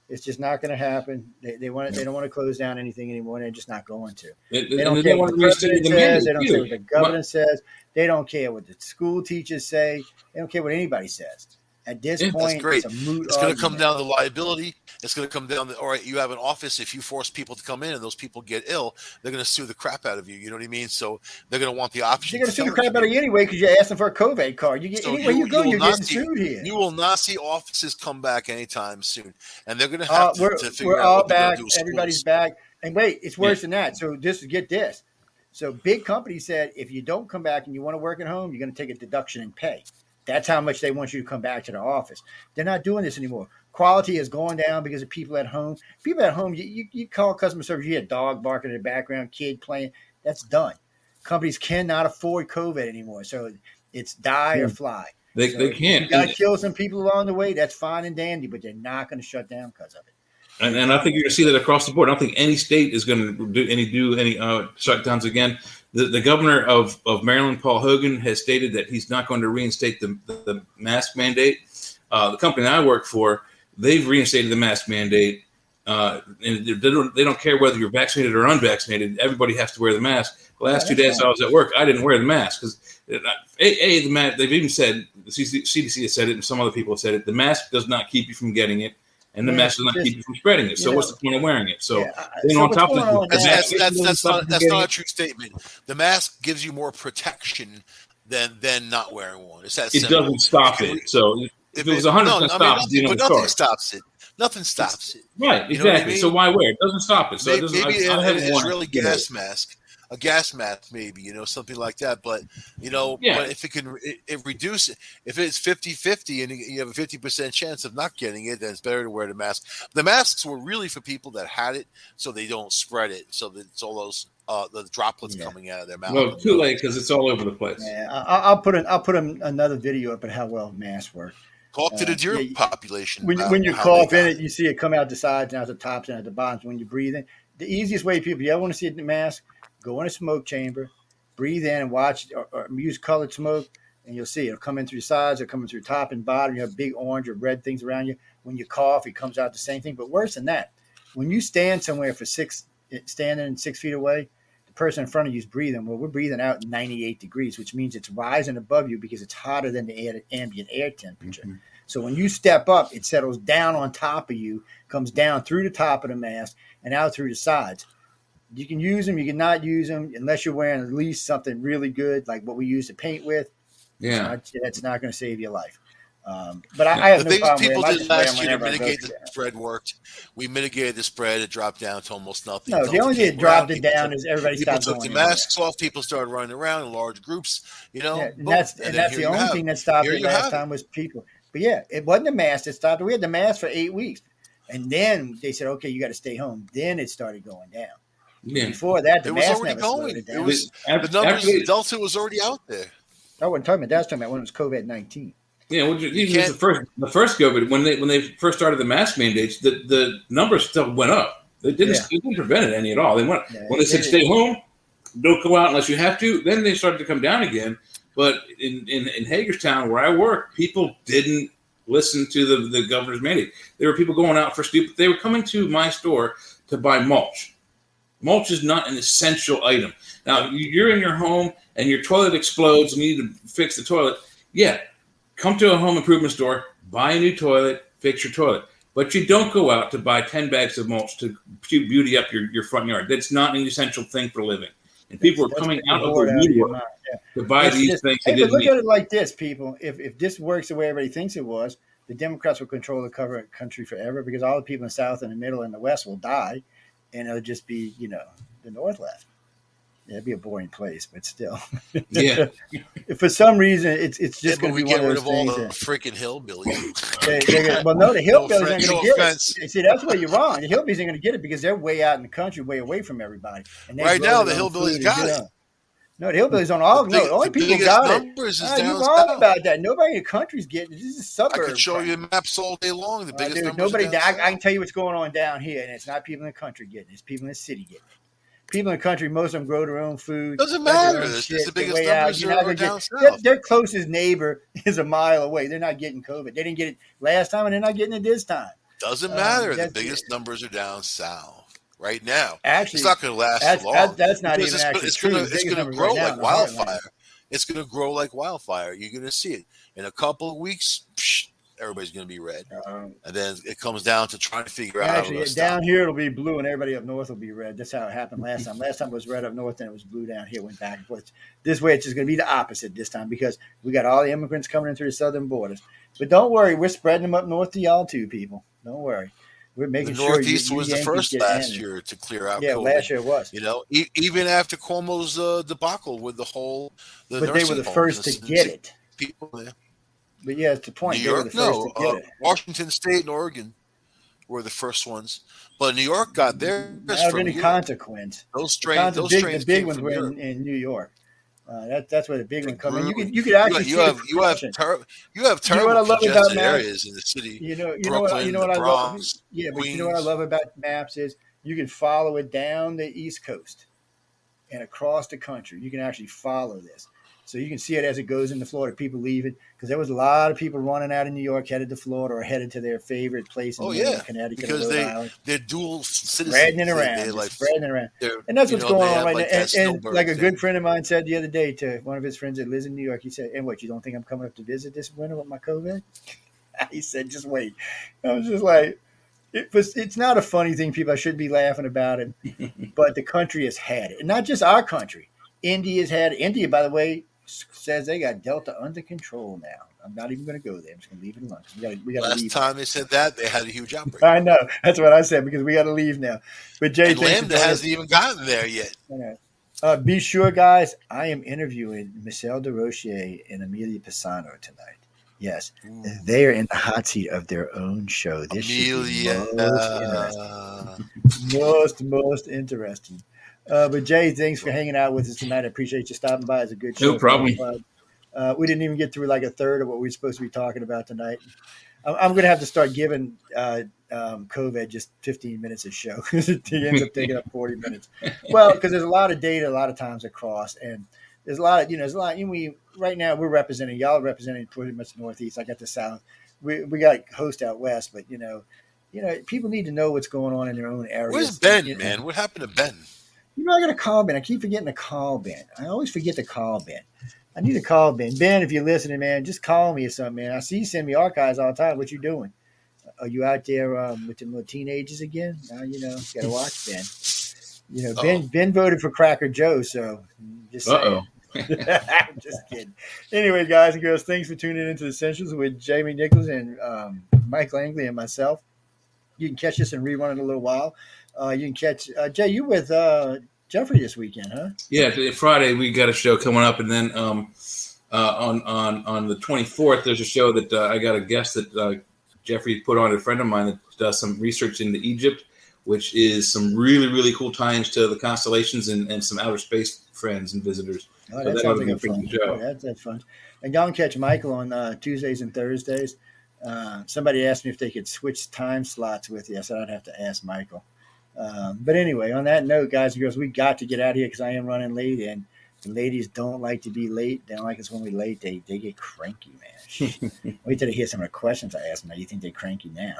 It's just not going to happen. They don't want to close down anything anymore. They're just not going to. They don't care what the president says. They don't care what the governor says. They don't care what the school teachers say. They don't care what anybody says. At this point, it's a moot It's going to come down to liability. It's going to come down to, all right, you have an office. If you force people to come in and those people get ill, they're going to sue the crap out of you. You know what I mean? So they're going to want the option. They're going to sue the crap out of you anyway because you're asking for a COVID card. Anywhere you go, you're getting sued here. You will not see offices come back anytime soon. And they're going to have to figure we're out all what they're back. going to do. Everybody's back. And wait, it's worse than that. So get this. So big companies said, if you don't come back and you want to work at home, you're going to take a deduction in pay. That's how much they want you to come back to the office. They're not doing this anymore. Quality is going down because of people at home. People at home, you call customer service, you hear a dog barking in the background, kid playing. That's done. Companies cannot afford COVID anymore. So it's die or fly. They can't. You got to kill some people along the way. That's fine and dandy, but they're not going to shut down because of it. And I think you're going to see that across the board. I don't think any state is going to do any shutdowns again. The governor of Maryland, Paul Hogan, has stated that he's not going to reinstate the mask mandate. The company I work for, they've reinstated the mask mandate. And they don't care whether you're vaccinated or unvaccinated. Everybody has to wear the mask. The last 2 days I was at work, I didn't wear the mask because the mask. They've even said, the CDC has said it, and some other people have said it. The mask does not keep you from getting it. And the mask does not keep you from spreading it. So what's the point of wearing it? So then on top of that, that's not a true statement. The mask gives you more protection than not wearing one. It's that simple. It doesn't stop it. So if it was 100% stops, nothing stops it. Nothing stops it. Right, exactly. So why wear it? It doesn't stop it. So maybe an Israeli gas mask. A gas mask, maybe, something like that. But, but if it can reduce it, if it's 50-50 and you have a 50% chance of not getting it, then it's better to wear the mask. The masks were really for people that had it so they don't spread it. So that it's all those the droplets coming out of their mouth. Well, too late because it's all over the place. Yeah, I'll put another video up at how well masks work. Talk to the deer Yeah, population when about you how they cough in got it, you see it come out the sides and out the tops and at the bottoms. When you breathe in, the easiest way, people, you ever want to see it in the mask, go in a smoke chamber, breathe in and watch, or use colored smoke, and you'll see it'll come in through the sides, it'll come in through top and bottom. You have big orange or red things around you. When you cough, it comes out the same thing. But worse than that, when you stand somewhere standing 6 feet away, the person in front of you is breathing. Well, we're breathing out 98 degrees, which means it's rising above you because it's hotter than the ambient air temperature. Mm-hmm. So when you step up, it settles down on top of you, comes down through the top of the mask and out through the sides. You can use them, you can not use them unless you're wearing at least something really good, like what we use to paint with. Yeah. That's not going to save your life. But Yeah. I have The no things problem with people them. I did just wear them last year to whenever I go. mitigate the spread worked. We mitigated the spread. It dropped down to almost nothing. No, the Delta only thing came that dropped around. it down is everybody People stopped took going the anywhere. masks off. People started running around in large groups. You know, Yeah, boom. And that's here the you only have thing it. that stopped Here it you last have it. time was people. But yeah, it wasn't the mask that stopped it. We had the mask for 8 weeks, and then they said, "Okay, you got to stay home." Then it started going down. Yeah. Before that, the It was mask already never slowed going. it It down. was the After numbers. they, Delta was already out there. I wasn't talking about that. I was talking about when it was COVID-19. Yeah, well, You even can't. the first COVID, when they first started the mask mandates, the numbers still went up. They didn't Yeah. it didn't prevent it any at all. They went Yeah, when they said it- stay home, don't go out unless you have to. Then they started to come down again. But in Hagerstown, where I work, people didn't listen to the governor's mandate. There were people going out for stupid. They were coming to my store to buy mulch. Mulch is not an essential item. Now you're in your home and your toilet explodes and you need to fix the toilet. Yeah, come to a home improvement store, buy a new toilet, fix your toilet. But you don't go out to buy 10 bags of mulch to beauty up your front yard. That's not an essential thing for living. And people are coming out of the bored out of your woodwork mind. Yeah. to buy these things they Hey, but didn't look need. at it like this, people. If this works the way everybody thinks it was, the Democrats will control the country forever because all the people in the South and the Middle and the West will die, and it'll just be the North left. Yeah, it'd be a boring place, but still. Yeah. For some reason, it's just Yeah, but going to we be one get of rid those of all things. the That freaking hillbillies. the hillbillies ain't going to get offense. it. See, that's where you're wrong. The hillbillies ain't going to get it because they're way out in the country, way away from everybody. And they Right grow now, the their own hillbillies food got and it. get on. No, the hillbillies don't all. No, the only people biggest got it. numbers is You're down wrong south. about that. Nobody in the country's getting it. This is a suburb. I could show you maps all day long. The biggest Dude, numbers nobody. are down south. I can tell you what's going on down here, and it's not people in the country getting it. It's people in the city getting it. People in the country, most of them grow their own food. Doesn't make their matter. own It's shit, the they're biggest way out. numbers You're not are gonna down get south. their closest neighbor is a mile away. They're not getting COVID. They didn't get it last time, and they're not getting it this time. Doesn't matter. The that's- biggest numbers are down south right now. Actually, It's not going to last that's long. that's not because even actually it's true. going The to it's biggest going to numbers grow right now like in the heartland. wildfire. It's going to grow like wildfire. You're going to see it in a couple of weeks. Everybody's going to be red, and then it comes down to trying to figure out. Actually, down here it'll be blue, and everybody up north will be red. That's how it happened last time. Last time it was red up north, and it was blue down here. Went back and forth. This way, it's just going to be the opposite this time because we got all the immigrants coming in through the southern borders. But don't worry, we're spreading them up north to y'all too, people. Don't worry. We're making The sure Northeast you was the Yankees first get last in. year to clear out. Yeah, COVID. last year it was. Even after Cuomo's debacle with the but they were the first to get it. People there. But yeah, it's the point. New They were York, the first to get it. Washington State and Oregon were the first ones, but New York got theirs Not of from any Europe. consequence. Those strains The big came ones from were Europe. in New York. That's where the big one comes in. Grew- You could actually you have terrible what I love about congested maps? areas in the city. what Brooklyn, the I love. Bronx, Yeah, but Queens. you know what I love about maps is you can follow it down the East Coast and across the country. You can actually follow this. So you can see it as it goes into Florida. People leaving because there was a lot of people running out of New York, headed to Florida or headed to their favorite place in Connecticut, because or Rhode Island. they're dual citizens. Spreading it around, spreading it around. And that's what's going on right now. And like a good friend of mine said the other day to one of his friends that lives in New York, he said, "And what, you don't think I'm coming up to visit this winter with my COVID?" He said, "Just wait." I was just like, it's not a funny thing, people. I should be laughing about it, but the country has had it. And not just our country. India's had it. India, by the way, says they got Delta under control now. I'm not even going to go there. I'm just going to leave it alone. We got to leave. Last time they said that, they had a huge outbreak. I know. That's what I said because we got to leave now. But Jay, and Lambda hasn't even gotten there yet. Be sure, guys, I am interviewing Michelle DeRocher and Amelia Pisano tonight. Yes, they are in the hot seat of their own show. This Amelia, most interesting. But Jay, thanks for hanging out with us tonight. I appreciate you stopping by. It's a good show. No problem. We didn't even get through like a third of what we were supposed to be talking about tonight. I'm going to have to start giving COVID just 15 minutes a show because it ends up taking up 40 minutes. Well, because there's a lot of data a lot of times across, and there's a lot of, there's a lot. Right now we're representing, y'all are representing pretty much the Northeast. I got the South. We got host out West, but people need to know what's going on in their own areas. Where's Ben, man? What happened to Ben? I got to call Ben. I keep forgetting to call Ben. I always forget to call Ben. I need to call Ben. Ben, if you're listening, man, just call me or something, man. I see you send me archives all the time. What you doing? Are you out there with the little teenagers again? Now, you got to watch Ben. Ben voted for Cracker Joe, so just saying. I'm just kidding. Anyway, guys and girls, thanks for tuning into the Essentials with Jamie Nichols and Mike Langley and myself. You can catch us and rerun in a little while. You can catch Jay. You with Jeffrey this weekend, huh? Yeah, Friday we got a show coming up, and then on the 24th there's a show that I got a guest that Jeffrey put on, a friend of mine that does some research into Egypt, which is some really, really cool tie-ins to the constellations and some outer space friends and visitors. Oh, that sounds like a fun show. That's fun. And y'all can catch Michael on Tuesdays and Thursdays. Somebody asked me if they could switch time slots with you. I said I'd have to ask Michael. But anyway, on that note, guys and girls, we got to get out of here because I am running late, and the ladies don't like to be late. They don't like us when we're late. They get cranky, man. Wait till they hear some of the questions I ask them. Now, you think they're cranky now?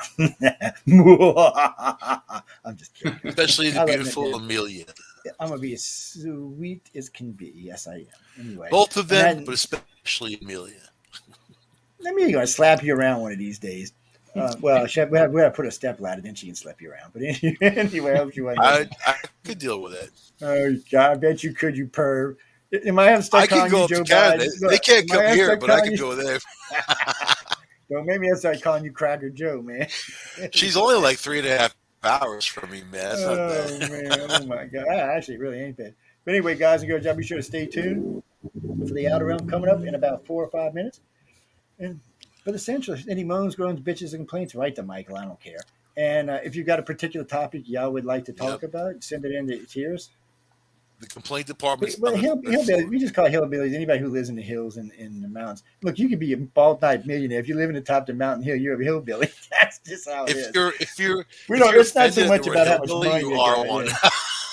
I'm just kidding. Especially the beautiful Amelia. I'm going to be as sweet as can be. Yes, I am. Anyway. Both of them, but especially Amelia. Amelia's going to slap you around one of these days. Well, we have to put a step ladder, then she can slap you around. But anyway, I hope you like I could deal with it. Oh, God, I bet you could, you perv. Am I have to start calling you Joe Biden? They can't come here, but I can go there. Don't make me start calling you Cracker Joe, man. She's only like 3.5 hours from me, man. That's not bad. Man. Oh, my God. Actually, it really ain't bad. But anyway, guys and girls, y'all be sure to stay tuned for the Outer Realm coming up in about 4 or 5 minutes. And for the Centralist, any moans, groans, bitches, and complaints, write to Michael. I don't care. And if you've got a particular topic y'all would like to talk about, send it in to Tears. The complaint department. We just call hillbillies anybody who lives in the hills and in the mountains. Look, you could be a bald-eyed millionaire if you live in the top of the mountain hill. You're a hillbilly. That's just how it is. It's not so much about how much money you are one.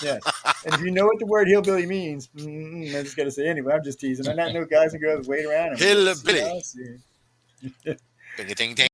Yeah, and if you know what the word hillbilly means, I just got to say anyway. I'm just teasing. On that note, guys and girls, wait around. Hillbilly. Ding, ding, ding.